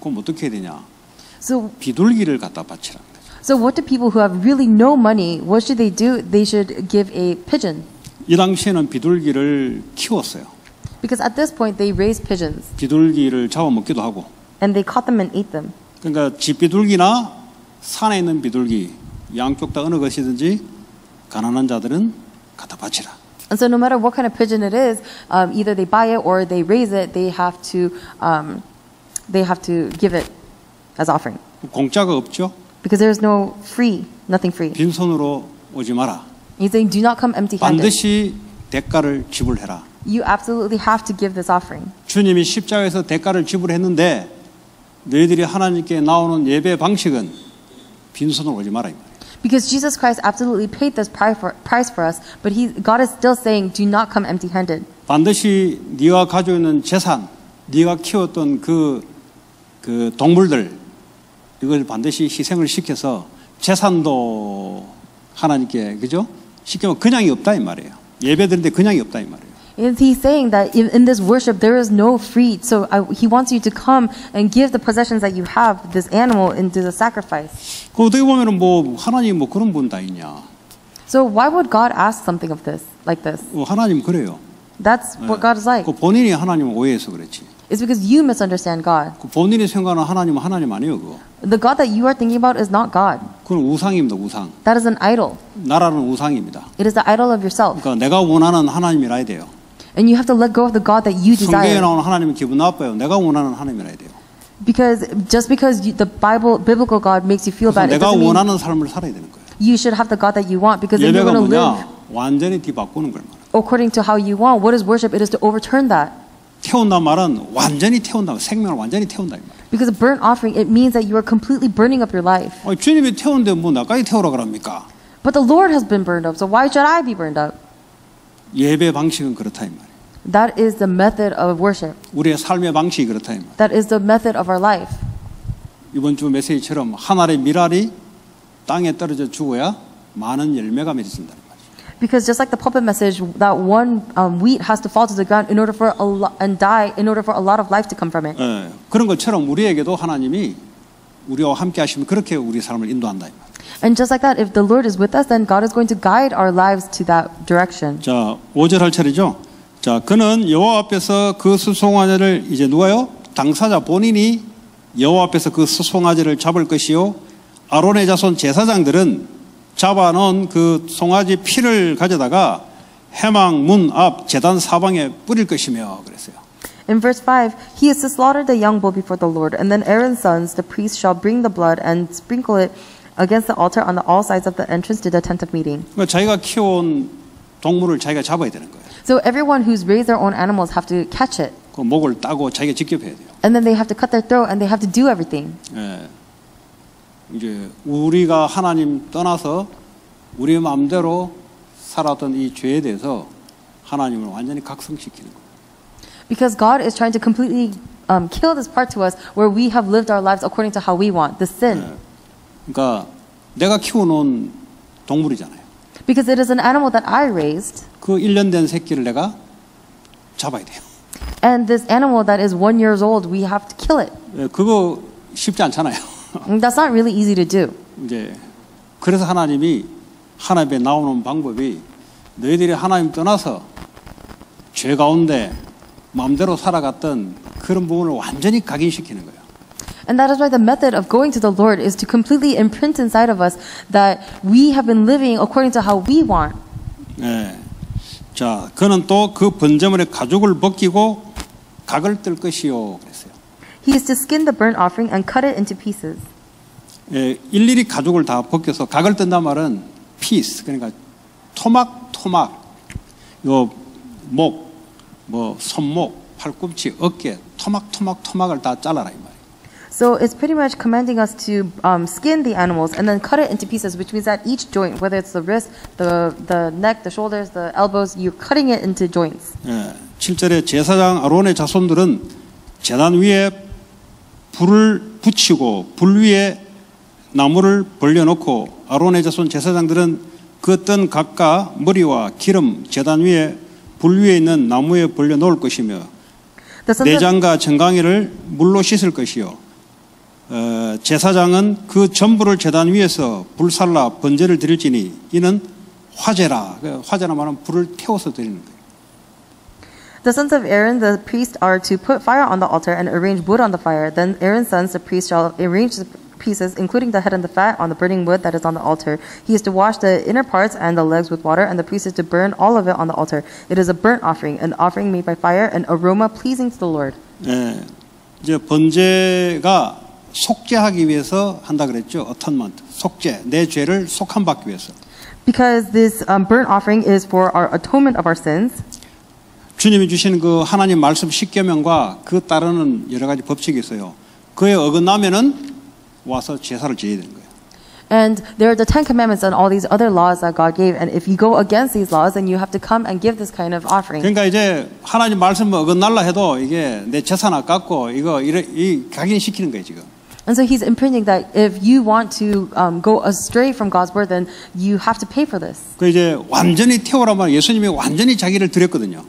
그럼 어떻게 해야 되냐? So 비둘기를 갖다 바치라는 거죠. So what do people who have really no money, what should they do? They should give a pigeon. 이 당시에는 비둘기를 키웠어요. Because at this point they raised pigeons. 비둘기를 잡아먹기도 하고. And they caught them and ate them. 그러니까 집 비둘기나 산에 있는 비둘기 양쪽 다 어느 것이든지 가난한 자들은 갖다 바치라. And so no matter what kind of pigeon it is, either they buy it or they raise it, they have to give it as offering. 공짜가 없죠. Because there is no free, nothing free. 빈손으로 오지 마라. He's saying, do not come empty-handed. 반드시 대가를 지불해라. You absolutely have to give this offering. 주님이 십자가에서 대가를 지불했는데 너희들이 하나님께 나오는 예배 방식은 빈손으로 오지 마라 이 말이에요. Because Jesus Christ absolutely paid this price for us, but God is still saying, do not come empty-handed. 반드시 네가 가지고 있는 재산, 네가 키웠던 그 동물들 이걸 반드시 희생을 시켜서 재산도 하나님께 그죠? 시키면 그냥이 없다 이 말이에요. 예배드리는데 그냥이 없다 이 말이에요. And he's saying that in this worship there is no free. So he wants you to come and give the possessions that you have, this animal, into the sacrifice. 그 어떻게 보면은 뭐 하나님 뭐 그런 분 다 있냐? So why would God ask something of this like this? 하나님 그래요. That's what God is like. 그 본인이 하나님을 오해해서 그렇지. It's because you misunderstand God. 그 본인이 생각하는 하나님은 하나님 아니에요 그거. The God that you are thinking about is not God. 그건 우상입니다 우상. That is an idol. 나라는 우상입니다. It is the idol of yourself. 그러니까 내가 원하는 하나님이라 해야 돼요. And you have to let go of the God that you 성경에 desire. 나오는 하나님은 기분 나빠요. 내가 원하는 하나님이라 해야 돼요. Because just because the biblical God makes you feel 그래서 bad, it 내가 doesn't mean 원하는 삶을 살아야 되는 거예요. you should have the God that you want. Because then you're 예배가 going to live 뭐냐? 완전히 뒤바꾸는 걸 말해요. according to how you want. What is worship? It is to overturn that. 태운단 말은 완전히 태운다. 생명을 완전히 태운다 이 말이에요. Because a burnt offering, it means that you are completely burning up your life. 주님이 태운데 뭐 나까지 태우라 그럽니까? But the Lord has been burned up, so why should I be burned up? 예배 방식은 그렇다 이 말이에요. That is the method of worship. 우리의 삶의 방식이 그렇다 이 말이에요. That is the method of our life. 이번 주 메시지처럼 한 알의 밀알이 땅에 떨어져 죽어야 많은 열매가 맺어진다. Because just like the pulpit message, that one wheat has to fall to the ground in order for and die in order for a lot of life to come from it. 예, 그런 것처럼 우리에게도 하나님이 우리와 함께 하시면 그렇게 우리 삶을 인도한다. And just like that, if the Lord is with us, then God is going to guide our lives to that direction. 자, 5절 할 차례죠. 자, 그는 여호와 앞에서 그 수송아지를 이제 누가요? 당사자 본인이 여호와 앞에서 그 수송아지를 잡을 것이요. 아론의 자손 제사장들은 잡아놓은 그 송아지 피를 가져다가 회막 문 앞 제단 사방에 뿌릴 것이며 그랬어요. In verse 5, he is to slaughter the young bull before the Lord, and then Aaron's sons, the priests, shall bring the blood and sprinkle it against the altar on all sides of the entrance to the tent of meeting. 그러니까 자기가 키워온 동물을 자기가 잡아야 되는 거예요. So everyone who's raised their own animals have to catch it. 그 목을 따고 자기가 직접 해야 돼요. And then they have to cut their throat and they have to do everything. 예, 이제 우리가 하나님 떠나서 우리의 마음대로 살았던 이 죄에 대해서 하나님을 완전히 각성시키는 거예요. Because God is trying to completely kill this part to us where we have lived our lives according to how we want, the sin. 예, 그러니까 내가 키워놓은 동물이잖아요. Because it is an animal that I raised. 그 1년 된 새끼를 내가 잡아야 돼요. And this animal that is 1 year old, we have to kill it. 예, 그거 쉽지 않잖아요. And that's not really easy to do. 이제 그래서 하나님이 하나님에 나오는 방법이 너희들이 하나님 떠나서 죄 가운데 마음대로 살아갔던 그런 부분을 완전히 각인시키는 거예요. And that is why the method of going to the Lord is to completely imprint inside of us that we have been living according to how we want. 예. 자, 그는 또 그 번제물의 가죽을 벗기고 각을 뜰 것이요 그랬어요. He is to skin the burnt offering and cut it into pieces. 예, 일일이 가죽을 다 벗겨서 각을 뜬단 말은 피스, 그러니까 토막, 요 목, 뭐 손목, 팔꿈치, 어깨, 토막을 다 잘라라 이 말이에요. So it's pretty much commanding us to skin the animals and then cut it into pieces, which means that each joint, whether it's the wrist, the neck, the shoulders, the elbows, you're cutting it into joints. 예, 7절에 제사장 아론의 자손들은 제단 위에 불을 붙이고 불 위에 나무를 벌려놓고 아론의 자손 제사장들은 그 뜬 각과 머리와 기름 제단 위에 불 위에 있는 나무에 벌려놓을 것이며 내장과 정강이를 물로 씻을 것이요 제사장은 그 전부를 제단 위에서 불살라 번제를 드릴지니 이는 화제라. 화제라 말하면 불을 태워서 드리는 거예요. The sons of Aaron, the priest, are to put fire on the altar and arrange wood on the fire. Then Aaron's sons, the priest, shall arrange the pieces, including the head and the fat, on the burning wood that is on the altar. He is to wash the inner parts and the legs with water, and the priest is to burn all of it on the altar. It is a burnt offering, an offering made by fire, an aroma pleasing to the Lord. 예, 이제 번제가 속죄하기 위해서 한다 그랬죠. atonement, 속죄, 내 죄를 속함받기 위해서. Because this burnt offering is for our atonement of our sins. 주님이 주신 그 하나님 말씀 십계명과 그 따르는 여러 가지 법칙이 있어요. 그에 어긋나면은 와서 제사를 지어야 되는 거예요. And there are the 10 commandments and all these other laws that God gave. And if you go against these laws, then you have to come and give this kind of offering. 그러니까 이제 하나님 말씀 어긋날라 해도 이게 내 재산 아깝고 이 각인시키는 거예요 지금. And so he's imprinting that if you want to go astray from God's word, then you have to pay for this. 그 이제 완전히 태우라면 예수님이 완전히 자기를 드렸거든요.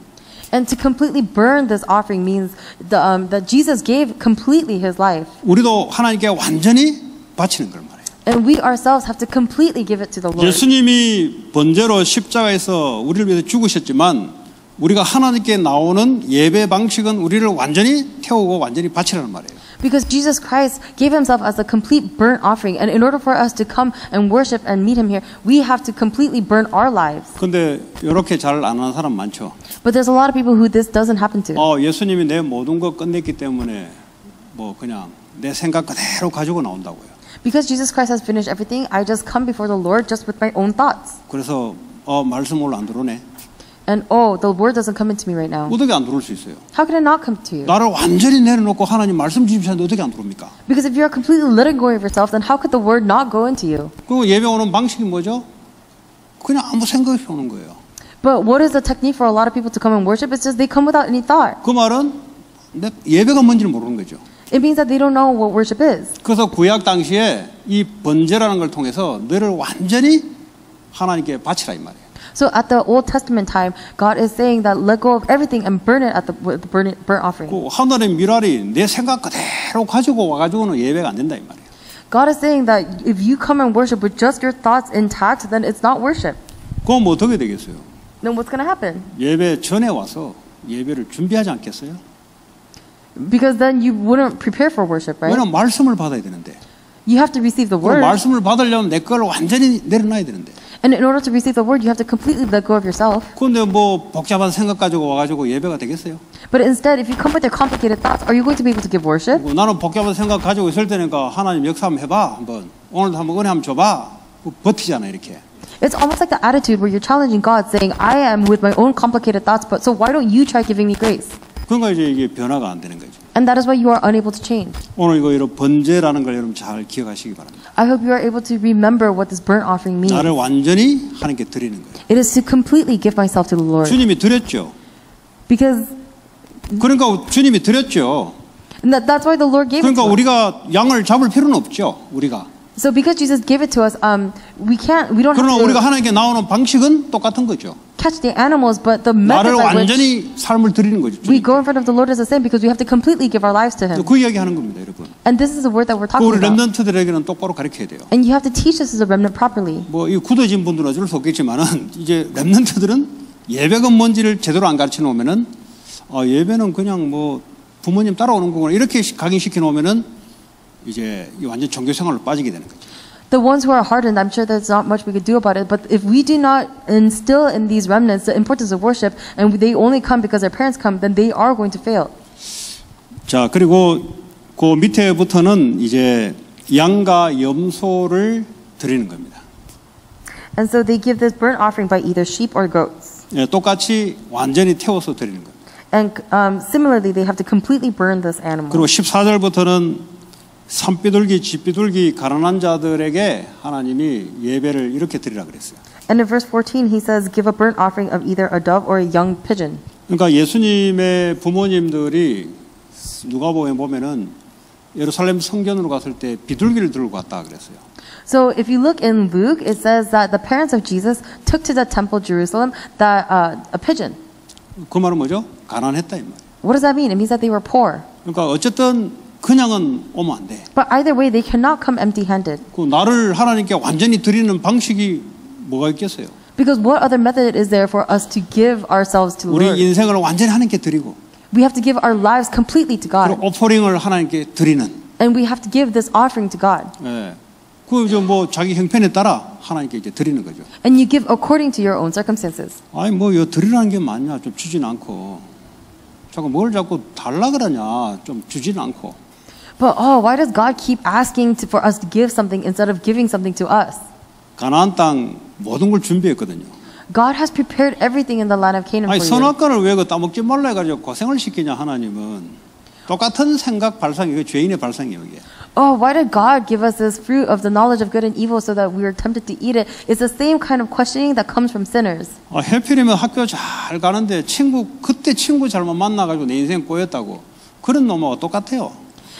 And to completely burn this offering means that Jesus gave completely his life. 우리도 하나님께 완전히 바치는 걸 말해요. And we ourselves have to completely give it to the Lord. 예수님이 번제로 십자가에서 우리를 위해서 죽으셨지만 우리가 하나님께 나오는 예배 방식은 우리를 완전히 태우고 완전히 바치라는 말이에요. Because Jesus Christ gave himself as a complete burnt offering. And in order for us to come and worship and meet him here, we have to completely burn our lives. 근데 이렇게 잘 안 하는 사람 많죠. But there's a lot of people who this doesn't happen to. 예수님이 내 모든 거 끝냈기 때문에 뭐 그냥 내 생각 그대로 가지고 나온다고요. Because Jesus Christ has finished everything, I just come before the Lord just with my own thoughts. 그래서 말씀 오늘 안 들어오네. And the word doesn't come into me right now. 어떻게 안 들어올 수 있어요? How can it not come to you? 나를 완전히 내려놓고 하나님 말씀 주시는데 어떻게 안 들어옵니까? Because if you are completely letting go of yourself, then how could the word not go into you? 그 예배 오는 방식이 뭐죠? 그냥 아무 생각 없이 오는 거예요. But what is the technique for a lot of people to come and worship? It's just they come without any thought. 그 말은 예배가 뭔지를 모르는 거죠. It means that they don't know what worship is. 그래서 구약 당시에 이 번제라는 걸 통해서 너를 완전히 하나님께 바치라 이 말이에요. So at the Old Testament time, God is saying that let go of everything and burn it at the burnt offering. 그 하늘의 미랄이 내 생각 그대로 가지고 와가지고는 예배가 안 된다 이 말이에요. God is saying that if you come and worship with just your thoughts intact, then it's not worship. 그럼 뭐 어떻게 되겠어요? Then what's going to happen? 예배 전에 와서 예배를 준비하지 않겠어요? Because then you wouldn't prepare for worship, right? 왜냐면 말씀을 받아야 되는데. You have to receive the 그 word. 말씀을 받으려면 내 걸 완전히 내려놔야 되는데. And in order to receive the word, you have to completely let go of yourself. 그런데 뭐 복잡한 생각 가지고 와가지고 예배가 되겠어요? But instead, if you come with your complicated thoughts, are you going to be able to give worship? 나는 복잡한 생각 가지고 있을 때니까 하나님 역사 한번 해봐 한번 오늘도 한번 은혜 한번 줘봐 버티잖아 이렇게. It's almost like the attitude where you're challenging God, saying, I am with my own complicated thoughts, but so why don't you try giving me grace? 그러니까 이제 이게 변화가 안 되는 거죠. And that is why you are unable to change. 오늘 이거 여러분 번제라는 걸 여러분 잘 기억하시기 바랍니다. I hope you are able to remember what this burnt offering means. 나를 완전히 하나님께 드리는 거예요. It is to completely give myself to the Lord. 주님이 드렸죠. Because 그러니까 주님이 드렸죠. and that's why the Lord gave it 그러니까 to us. 우리가 양을 잡을 필요는 없죠. 우리가. So because Jesus gave it to us, we don't 그러나 have 우리가 to 하나님께 나오는 방식은 똑같은 거죠. catch the animals, but the 나를 method by which 완전히 삶을 드리는 거죠. we go in front of the Lord is the same because we have to completely give our lives to Him. 그 이야기 하는 겁니다, 여러분. And this is the word that we're 그 talking 우리 about. 렘넌트들에게는 똑바로 가르쳐야 돼요. And you have to teach this as a remnant properly. 뭐 이 굳어진 분들은 어쩔 수 없겠지만은 이제 렘넌트들은 예배가 뭔지를 제대로 안 가르쳐 놓으면은 예배는 그냥 뭐 부모님 따라오는 거구나 이렇게 각인시켜 놓으면은 이제 완전 종교 생활로 빠지게 되는 거죠. The ones who are hardened, I'm sure there's not much we could do about it, but if we do not instill in these remnants the importance of worship and they only come because their parents come, then they are going to fail. 자, 그리고 그 밑에부터는 이제 양과 염소를 드리는 겁니다. And so they give this burnt offering by either sheep or goats. 예, 똑같이 완전히 태워서 드리는 겁니다. And similarly, they have to completely burn this animal. 그리고 14절부터는 산비둘기, 쥐비둘기, 가난한 자들에게 하나님이 예배를 이렇게 드리라 그랬어요. And in verse 14, he says, give a burnt offering of either a dove or a young pigeon. 그러니까 예수님의 부모님들이 누가복음에 보면은 예루살렘 성전으로 갔을 때 비둘기를 들고 갔다 그랬어요. So if you look in Luke, it says that the parents of Jesus took to the temple Jerusalem that a pigeon. 그 말은 뭐죠? 가난했다 이 말. What does that mean? It means that they were poor. 그러니까 어쨌든 그냥은 오면 안 돼. But either way, they cannot come empty-handed. 그 나를 하나님께 완전히 드리는 방식이 뭐가 있겠어요? Because what other method is there for us to give ourselves to the 우리 Lord? 인생을 완전히 하나님께 드리고 We have to give our lives completely to God. 그리고 오퍼링을 하나님께 드리는. And we have to give this offering to God. 예. 그 이제 뭐 자기 형편에 따라 하나님께 이제 드리는 거죠. And you give according to your own circumstances. 아니 뭐 이거 드리라는 게 맞냐? 좀 주진 않고. 자꾸 뭘 자꾸 달라 그러냐? 좀 주진 않고. But why does God keep asking for us to give something instead of giving something to us? 가나안 땅 모든 걸 준비했거든요. God has prepared everything in the land of Canaan 아니 for you. 선악과를 왜 그 따먹지 말라 해가지고 고생을 시키냐 하나님은. 똑같은 생각 발상이 그 죄인의 발상이에요 이게. Why did God give us this fruit of the knowledge of good and evil so that we are tempted to eat it? It's the same kind of questioning that comes from sinners. 해필이면 학교 잘 가는데 그때 친구 잘못 만나가지고 내 인생 꼬였다고. 그런 놈하고 똑같아요.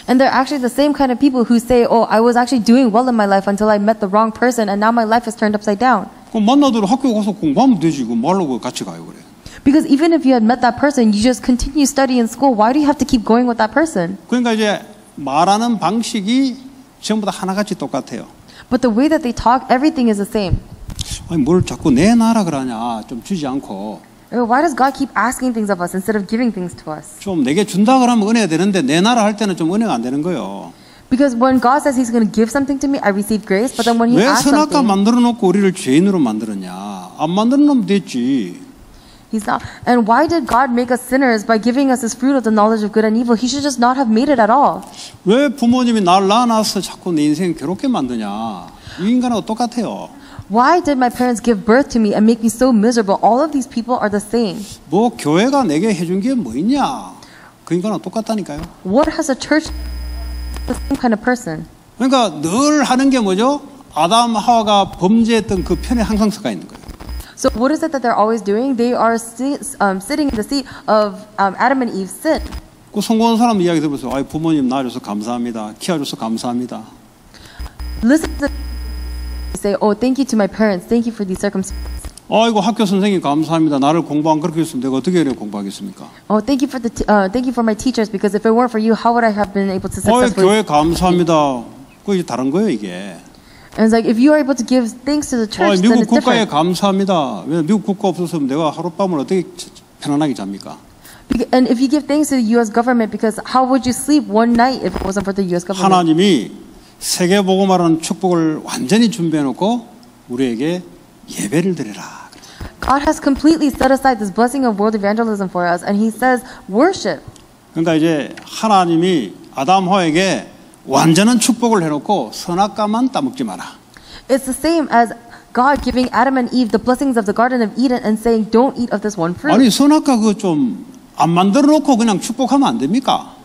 And they're actually the same kind of people who say, I was actually doing well in my life until I met the wrong person and now my life is turned upside down. 그럼 만나도록 학교 가서 공부하면 되지. 그 말로 같이 가요 그래. Because even if you had met that person, you just continue studying in school. Why do you have to keep going with that person? 그러니까 이제 말하는 방식이 전부 다 하나같이 똑같아요. But the way that they talk, everything is the same. 아니 뭘 자꾸 내놔라 그러냐. 좀 주지 않고. Why does God keep asking things of us instead of giving things to us? 좀 내게 준다 그러면 은혜가 되는데 내놔라 할 때는 좀 은혜가 안 되는 거예요. Because when God says He's going to give something to me, I receive grace. But then when He 왜 asks 선악과 something, 만들어 놓고 우리를 죄인으로 만들었냐. 안 만들어 놓으면 됐지. He's not. And why did God make us sinners by giving us this fruit of the knowledge of good and evil? He should just not have made it at all. 왜 부모님이 날 낳아놔서 자꾸 내 인생 괴롭게 만드냐. 이 인간하고 똑같아요. Why did my parents give birth to me and make me so miserable? All of these people are the same. 뭐 교회가 내게 해준 게 뭐 있냐. 그 인간하고 똑같다니까요. What has a church? The same kind of person. 그러니까 늘 하는 게 뭐죠? 아담 하와가 범죄했던 그 편에 항상 서가 있는 거예요. So what is it that they're always doing? They are sitting in the seat of Adam and Eve's sin. 그 성공한 사람 이야기 들어보세요. 아이 부모님 낳아줘서 감사합니다. 키워줘서 감사합니다. Listen to say, thank you to my parents. Thank you for these circumstances. 아이고 학교 선생님 감사합니다. 나를 공부 안 그렇게 했으면 내가 어떻게 공부하겠습니까? Thank you for thank you for my teachers because if it weren't for you, how would I have been able to 교회 successfully? 감사합니다. 그 이제 다른 거예요 이게. And it's like if you are able to give thanks to the church, then 미국 it's 국가에 different. 감사합니다. 왜 미국 국가 없었으면 내가 하룻밤을 어떻게 편안하게 잡니까? And if you give thanks to the U.S. government, because how would you sleep one night if it wasn't for the U.S. government? 하나님이 세계 복음화라는 축복을 완전히 준비해 놓고 우리에게 예배를 드리라. God has completely set aside this blessing of world evangelism for us, and He says, worship. 그러니까 이제 하나님이 아담 하와에게 완전한 축복을 해놓고 선악과만 따먹지 마라. It's the same as God giving Adam and Eve the blessings of the Garden of Eden and saying, don't eat of this one fruit. 아니 선악과 그거 좀 안 만들어 놓고 그냥 축복하면 안 됩니까?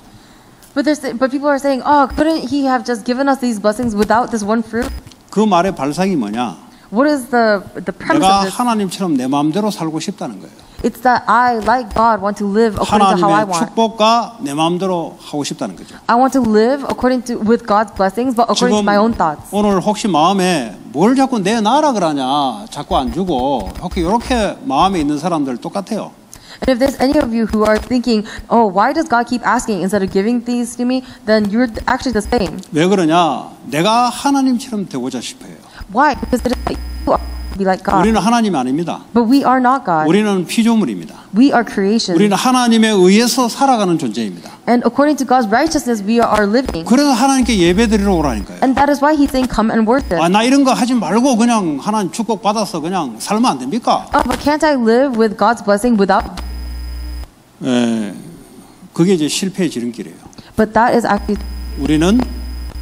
But people are saying, oh, couldn't he have just given us these blessings without this one fruit? 그 말의 발상이 뭐냐? What is the premise 내가 of this? 하나님처럼 내 마음대로 살고 싶다는 거예요. It's that I, like God, want to live according to how I 하나님의 want. 축복과 내 마음대로 하고 싶다는 거죠. I want to live according to with God's blessings, but according to my own thoughts. 오늘 혹시 마음에 뭘 자꾸 내놔라 그러냐, 자꾸 안 주고 혹시 이렇게 마음에 있는 사람들 똑같아요. And if there's any of you who are thinking, oh, why does God keep asking instead of giving these to me, then you're actually the same. 왜 그러냐? 내가 하나님처럼 되고자 싶어요. Why? Because it is like you are to be like God. 우리는 하나님이 아닙니다. But we are not God. 우리는 피조물입니다. We are creation. 우리는 하나님에 의해서 살아가는 존재입니다. And according to God's righteousness, we are living. 그래서 하나님께 예배드리러 오라니까요. And that is why He's saying, come and worship. 나 이런 거 하지 말고 그냥 하나님 축복 받아서 그냥 살면 안 됩니까? Oh, but can't I live with God's blessing without? 그게 이제 실패의 지름길이에요. But that is actually. 우리는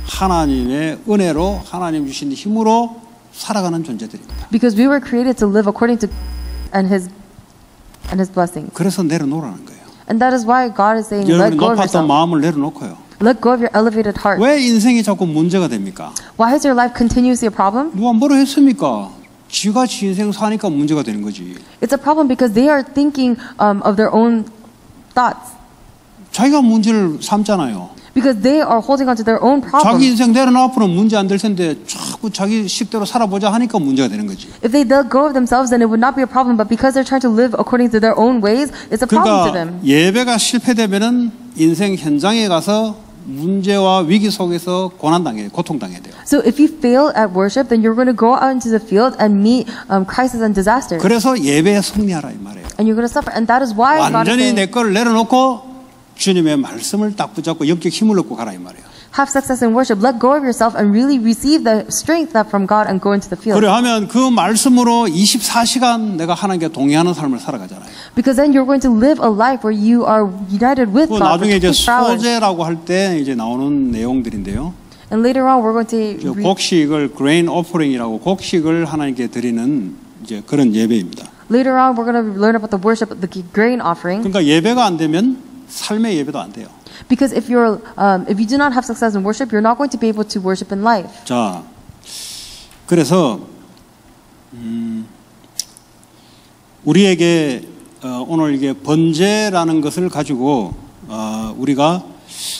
하나님의 은혜로 하나님 주신 힘으로 살아가는 존재들입니다. Because we were created to live according to and His blessings. 그래서 내려놓으라는 거예요. And that is why God is saying, 여러분이 let go of 높았던 yourself. 마음을 내려놓고요. Let go of your elevated heart. 왜 인생이 자꾸 문제가 됩니까? Why is your life continuously a problem? 누가 뭐라 했습니까? 지가 지 인생 사니까 문제가 되는 거지. It's a problem because they are thinking of their own thoughts. 자기가 문제를 삼잖아요. Because they are holding on to their own 자기 problems. 인생 내려놓으면 문제 안 될 텐데 자꾸 자기 식대로 살아보자 하니까 문제가 되는 거지. If they let go of themselves, then it would not be a problem. But because they're trying to live according to their own ways, it's a problem to 그러니까 them. 예배가 실패되면은 인생 현장에 가서 문제와 위기 속에서 고난당해요. 고통당해야 돼요. So if you fail at worship, then you're going to go out into the field and meet crisis and disaster. 그래서 예배에 승리하라 이 말이에요. And you're going to suffer. And that is why God is 완전히 saying, 내 거를 내려놓고 주님의 말씀을 딱 붙잡고 영적 힘을 얻고 가라 이 말이에요. have success in worship. Let go of yourself and really receive the strength that from God and go into the field. 그래 하면 그 말씀으로 24시간 내가 하나님께 동의하는 삶을 살아가잖아요. Because then you're going to live a life where you are united with 그 God. 나중에 이제 24 hours. 소제라고 할 때 이제 나오는 내용들인데요. And later on, we're going to read. 곡식을 grain offering이라고 곡식을 하나님께 드리는 이제 그런 예배입니다. Later on, we're going to learn about the worship, the grain offering. 그러니까 예배가 안 되면 삶의 예배도 안 돼요. Because if you do not have success in worship, you're not going to be able to worship in life. 자, 그래서 우리에게 오늘 이게 번제라는 것을 가지고 우리가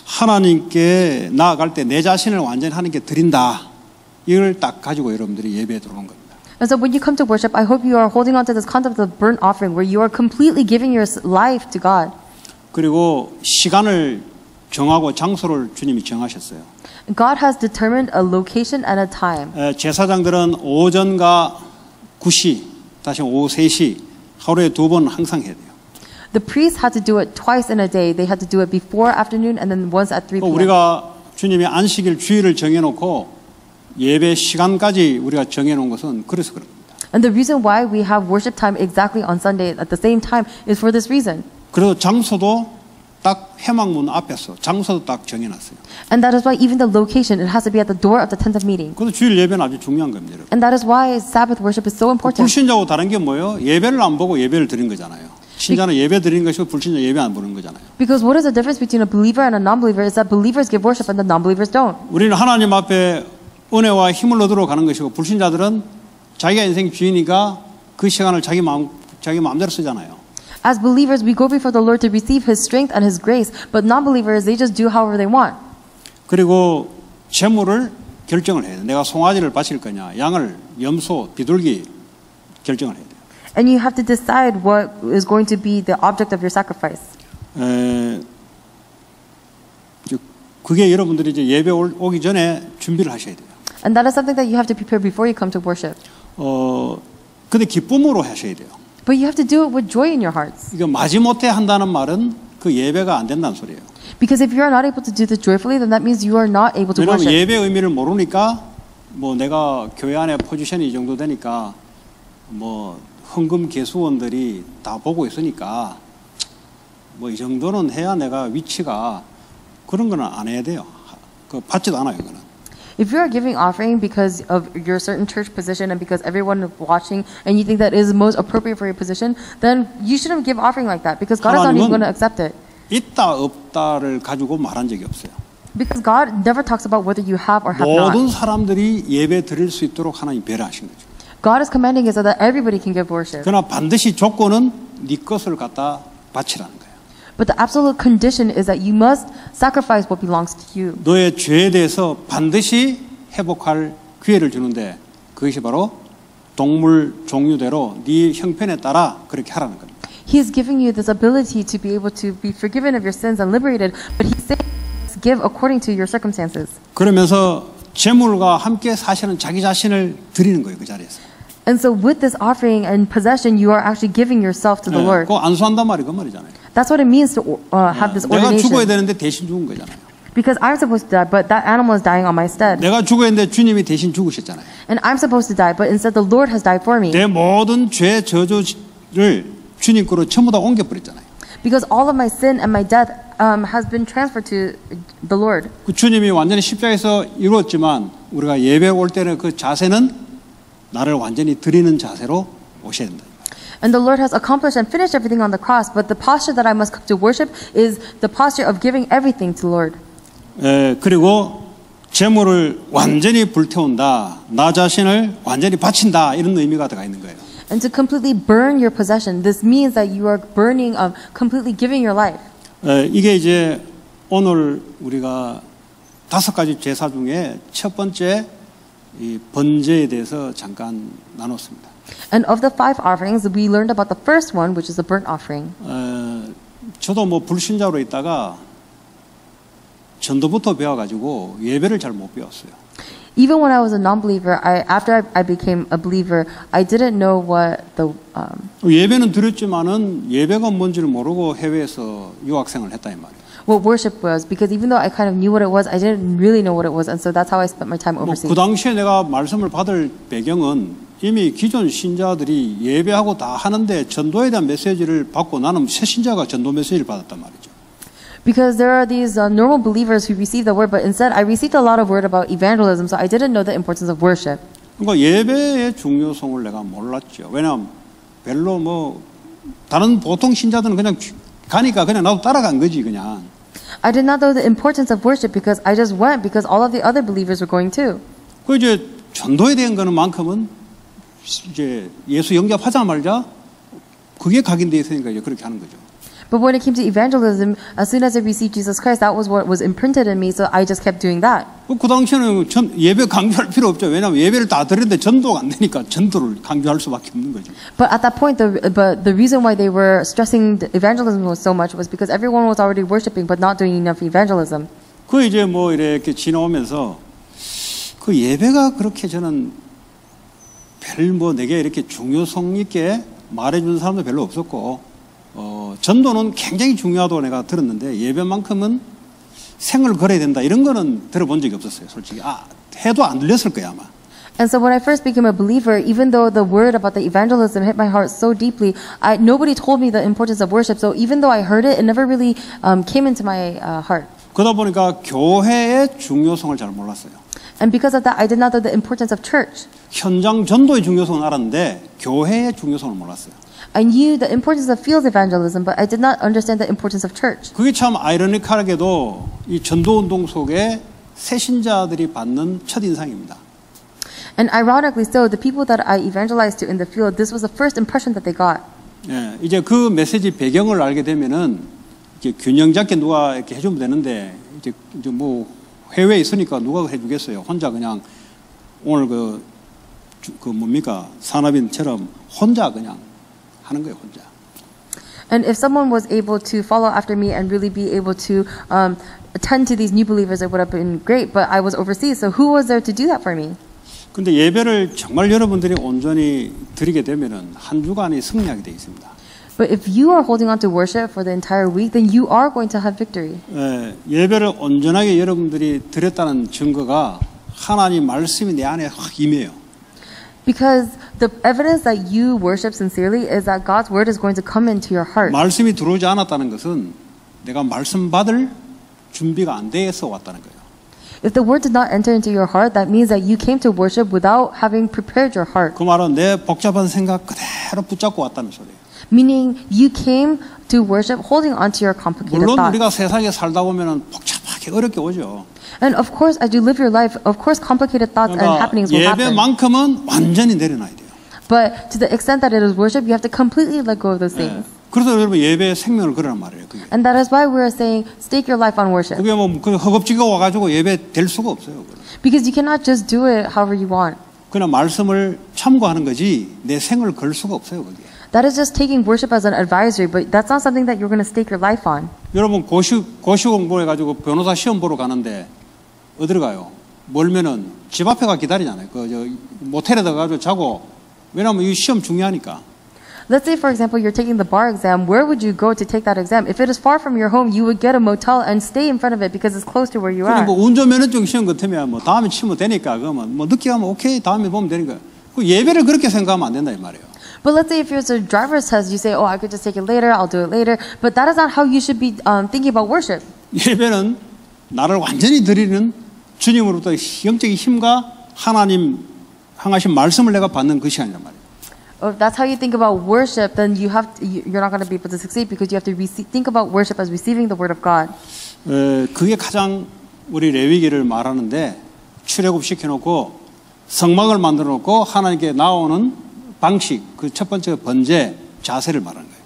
하나님께 나아갈 때 내 자신을 완전히 하나님께 드린다. 이걸 딱 가지고 여러분들이 예배에 들어온 겁니다. And so when you come to worship, I hope you are holding on to this concept of burnt offering, where you are completely giving your life to God. 그리고 시간을 정하고 장소를 주님이 정하셨어요. God has determined a location and a time. 제사장들은 오전과 9시, 다시 오후 3시 하루에 2번 항상 해야 돼요. The priests had to do it twice in a day. They had to do it before afternoon and then once at 3 p.m. 우리가 주님이 안식일 주일을 정해놓고 예배 시간까지 우리가 정해놓은 것은 그래서 그럽니다. And the reason why we have worship time exactly on Sunday at the same time is for this reason. 그래서 장소도 딱 회막문 앞에서 장소도 딱 정해놨어요. And that is why even the location, it has to be at the door of the tent of meeting. 그래서 주일 예배는 아주 중요한 겁니다. 여러분. And that is why Sabbath worship is so important. 불신자하고 다른 게 뭐예요? 예배를 안 보고 예배를 드리는 거잖아요. 신자는 예배 드리는 것이고 불신자 예배 안 보는 거잖아요. Because what is the difference between a believer and a non-believer is that believers give worship and the non-believers don't. 우리는 하나님 앞에 은혜와 힘을 얻으러 가는 것이고 불신자들은 자기가 인생 주인이니까 그 시간을 자기 마음대로 쓰잖아요. As believers, we go before the Lord to receive His strength and His grace, but non-believers, they just do however they want. 그리고 재물을 결정을 해야 돼. 내가 송아지를 바칠 거냐, 양을, 염소, 비둘기 결정을 해야 돼. And you have to decide what is going to be the object of your sacrifice. 그게 여러분들이 이제 예배 오기 전에 준비를 하셔야 돼요. And that is something that you have to prepare before you come to worship. 근데 기쁨으로 하셔야 돼요. But you have to do it with joy in your hearts. 이거 마지못해 한다는 말은 그 예배가 안 된다는 소리예요. Because if you are not able to do this joyfully, then that means you are not able to 왜냐하면 worship. 예배 의미를 모르니까 뭐 내가 교회 안에 포지션이 이 정도 되니까 뭐 헌금 개수원들이 다 보고 있으니까 뭐 이 정도는 해야 내가 위치가 그런 거는 안 해야 돼요. 그 받지도 않아요, 그거는. If you are giving offering because of your certain church position and because everyone is watching and you think that is most appropriate for your position, then you shouldn't give offering like that because God is not even going to accept it. 있다 없다를 가지고 말한 적이 없어요. Because God never talks about whether you have or have 모든 not. 사람들이 예배 드릴 수 있도록 하나님 배려하신 거죠. God is commanding it so that everybody can give worship. 그러나 반드시 조건은 네 것을 갖다 바치라는 거예요. But the absolute condition is that you must sacrifice what belongs to you. 너의 죄에 대해서 반드시 회복할 기회를 주는데 그것이 바로 동물 종류대로 네 형편에 따라 그렇게 하라는 겁니다. He is giving you this ability to be able to be forgiven of your sins and liberated, but He's saying give according to your circumstances. 그러면서 재물과 함께 사실은 자기 자신을 드리는 거예요, 그 자리에서. And so with this offering and possession, you are actually giving yourself to the Lord. 그거 안수한단 말이 그 말이잖아요. That's what it means to have this 내가 죽어야 ordination. 되는데 대신 죽은 거잖아요. Because I'm supposed to die, but that animal is dying on my stead. 내가 죽어야 되는데 주님이 대신 죽으셨잖아요. And I'm supposed to die, but instead the Lord has died for me. 내 모든 죄 저주를 주님 거로 전부 다 옮겨버렸잖아요. Because all of my sin and my death has been transferred to the Lord. 그 주님이 완전히 십자가에서 이루었지만 우리가 예배 올 때는 그 자세는 나를 완전히 드리는 자세로 오셔야 된다. And the Lord has accomplished and finished everything on the cross, but the posture that I must come to worship is the posture of giving everything to Lord. 그리고 재물을 완전히 불태운다. 나 자신을 완전히 바친다. 이런 의미가 들어가 있는 거예요. And to completely burn your possession. This means that you are burning of completely giving your life. 이게 이제 오늘 우리가 5가지 제사 중에 첫 번째 이 번제에 대해서 잠깐 나눴습니다. And of the 5 offerings, we learned about the first one, which is the burnt offering. 저도 뭐 불신자로 있다가 전도부터 배워가지고 예배를 잘 못 배웠어요. Even when I was a non-believer, after I became a believer, I didn't know what the 예배는 드렸지만은 예배가 뭔지를 모르고 해외에서 유학생을 했다 이 말이에요. what worship was, because even though I kind of knew what it was, I didn't really know what it was, and so that's how I spent my time overseas. 그 당시에 내가 말씀을 받을 배경은 이미 기존 신자들이 예배하고 다 하는데 전도에 대한 메시지를 받고 나는 새 신자가 전도 메시지를 받았단 말이죠. Because there are these normal believers who receive the word, but instead I received a lot of word about evangelism, so I didn't know the importance of worship. 그러니까 예배의 중요성을 내가 몰랐죠. 왜냐하면 별로 뭐 다른 보통 신자들은 그냥 가니까 그냥 나도 따라간 거지 그냥. I did not know the importance of worship because I just went because all of the other believers were going too. 그 이제 전도에 대한 거는 만큼은 이제 예수 영접하자 말자 그게 각인돼 있으니까 이제 그렇게 하는 거죠. But when it came to evangelism, as soon as I received Jesus Christ, that was what was imprinted in me, so I just kept doing that. 그 당시에는 예배 강조할 필요 없죠. 왜냐하면 예배를 다 드렸는데 전도가 안 되니까 전도를 강조할 수밖에 없는 거죠. But at that point, the reason why they were stressing the evangelism was so much was because everyone was already worshiping but not doing enough evangelism. 그 이제 뭐 이렇게 지나오면서 그 예배가 그렇게 저는 별 뭐 내게 이렇게 중요성 있게 말해주는 사람도 별로 없었고 전도는 굉장히 중요하다고 내가 들었는데 예배만큼은 생을 걸어야 된다 이런 거는 들어본 적이 없었어요. 솔직히 해도 안 들렸을 거야 아마. And so when I first became a believer, even though the word about the evangelism hit my heart so deeply, nobody told me the importance of worship. So even though I heard it, it never really came into my heart. 그러다 보니까 교회의 중요성을 잘 몰랐어요. And because of that, I did not know the importance of church. 현장 전도의 중요성은 알았는데 교회의 중요성을 몰랐어요. I knew the importance of field evangelism, but I did not understand the importance of church. 그게 참 아이러니컬하게도 이 전도 운동 속에 새 신자들이 받는 첫 인상입니다. And ironically so, the people that I evangelized to in the field, this was the first impression that they got. 예, 이제 그 메시지 배경을 알게 되면은 이렇게 균형 잡게 누가 이렇게 해주면 되는데 이제 뭐 해외에 있으니까 누가 해주겠어요. 혼자 그냥 오늘 그 뭡니까 산업인처럼 혼자 그냥 하는 거예요, 혼자. And if someone was able to follow after me and really be able to attend to these new believers, it would have been great. But I was overseas, so who was there to do that for me? 근데 예배를 정말 여러분들이 온전히 드리게 되면은 한 주간이 승리하게 돼 있습니다. But if you are holding on to worship for the entire week, then you are going to have victory. 예, 예배를 온전하게 여러분들이 드렸다는 증거가 하나님 말씀이 내 안에 확 임해요. Because the evidence that you worship sincerely is that God's word is going to come into your heart. 말씀이 들어오지 않았다는 것은 내가 말씀 받을 준비가 안 돼서 왔다는 거예요. If the word did not enter into your heart, that means that you came to worship without having prepared your heart. 그 말은 내 복잡한 생각 그대로 붙잡고 왔다는 소리예요. Meaning you came to worship holding on to your complicated 물론 thoughts. 우리가 세상에 살다 보면은 복잡하게 어렵게 오죠. And of course, as you live your life, of course, complicated thoughts and 그러니까 happenings will happen. 예배만큼은 완전히 내려놔야 돼요. But to the extent that it is worship, you have to completely let go of those things. 그래서 여러분 예배의 생명을 걸으란 말이에요. 그게. And that is why we are saying, stake your life on worship. 그게 뭐 허겁지겁 와가지고 예배 될 수가 없어요. Because you cannot just do it however you want. 그냥 말씀을 참고하는 거지 내 생을 걸 수가 없어요. 그게. That is just taking worship as an advisory, but that's not something that you're going to stake your life on. 여러분 고시 공부해가지고 변호사 시험 보러 가는데 어디로 가요? 멀면은 집 앞에 가 기다리잖아요. 저 모텔에 들어가지고 자고 왜냐하면 이 시험 중요하니까. Let's say, for example, you're taking the bar exam. Where would you go to take that exam? If it is far from your home, you would get a motel and stay in front of it because it's close to where you 그냥 are. 뭐 운전면허증 시험 같으면 뭐 다음에 치면 되니까 그러면 뭐 늦게 가면 오케이 다음에 보면 되니까 그 예배를 그렇게 생각하면 안 된다 이 말이에요. But let's say if it's a driver's test, you say, oh, I could just take it later, I'll do it later. But that is not how you should be thinking about worship. 예배는 나를 완전히 드리는 주님으로부터 영적인 힘과 하나님 향하신 말씀을 내가 받는 그 시간이란 말이에요. If that's how you think about worship, then you're not going to be able to succeed because you have to think about worship as receiving the word of God. 그게 가장 우리 레위기를 말하는데 출애굽 시켜놓고 성막을 만들어놓고 하나님께 나오는 방식 그 첫 번째 번제 자세를 말하는 거예요.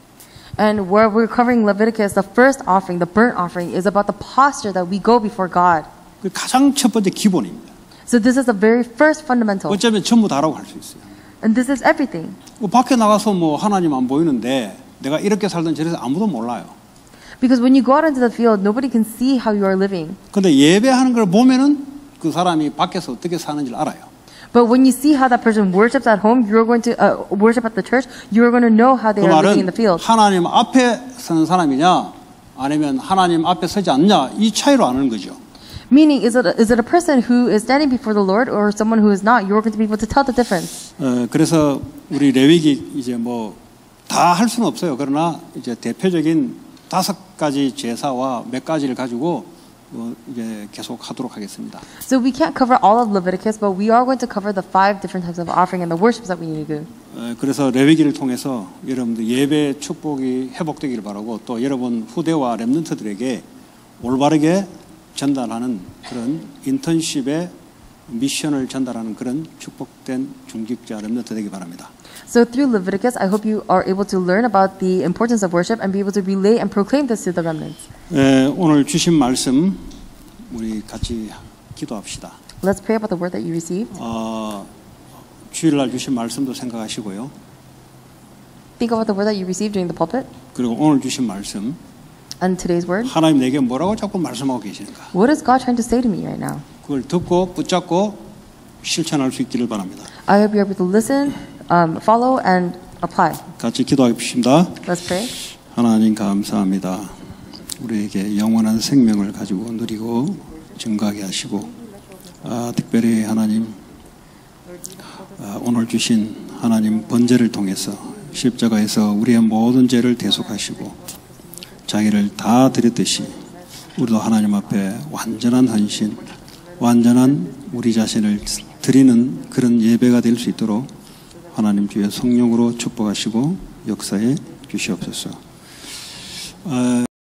And where we're covering Leviticus, the first offering, the burnt offering, is about the posture that we go before God. 그 가장 첫 번째 기본입니다. So this is the very first fundamental. 어쩌면 전부 다라고 할 수 있어요. And this is everything. 밖에 나가서 뭐 하나님 안 보이는데 내가 이렇게 살던 저래서 아무도 몰라요. Because when you go out into the field, nobody can see how you are living. 근데 예배하는 걸 보면은 그 사람이 밖에서 어떻게 사는지를 알아요. But when you see how that person worships at home, you're going to worship at the church, you're going to know how they 그 are living in 말은 the field. 하나님 앞에 서는 사람이냐 아니면 하나님 앞에 서지 않냐 이 차이로 아는 거죠. Meaning, is it a person who is standing before the Lord or someone who is not? You're going to be able to tell the difference. 그래서 우리 레위기 이제 뭐 다 할 수는 없어요. 그러나 이제 대표적인 5가지 제사와 몇 가지를 가지고 이제 계속 하도록 하겠습니다. So we can't cover all of Leviticus, but we are going to cover the 5 different types of offering and the worships that we need to do. 그래서 레위기를 통해서 여러분들 예배 축복이 회복되기를 바라고 또 여러분 후대와 렘넌트들에게 올바르게 전달하는 그런 인턴십의 미션을 전달하는 그런 축복된 중직자 렘넌트 되기 바랍니다. So through Leviticus, I hope you are able to learn about the importance of worship and be able to relay and proclaim this to the remnants. 오늘 주신 말씀 우리 같이 기도합시다. Let's pray about the word that you received. 주일날 주신 말씀도 생각하시고요. Think about the word that you received during the pulpit 그리고 오늘 주신 말씀 and today's word. 하나님 내게 뭐라고 자꾸 말씀하고 계시는가? What is God trying to say to me right now? 그걸 듣고 붙잡고 실천할 수 있기를 바랍니다. I hope you're able to listen, follow, and apply. 같이 기도하겠습니다. Let's pray. 하나님 감사합니다. 우리에게 영원한 생명을 가지고 누리고 증거하게 하시고 특별히 하나님 오늘 주신 하나님 번제를 통해서 십자가에서 우리의 모든 죄를 대속하시고 자기를 다 드렸듯이 우리도 하나님 앞에 완전한 헌신, 완전한 우리 자신을 드리는 그런 예배가 될 수 있도록 하나님 주의 성령으로 축복하시고 역사해 주시옵소서.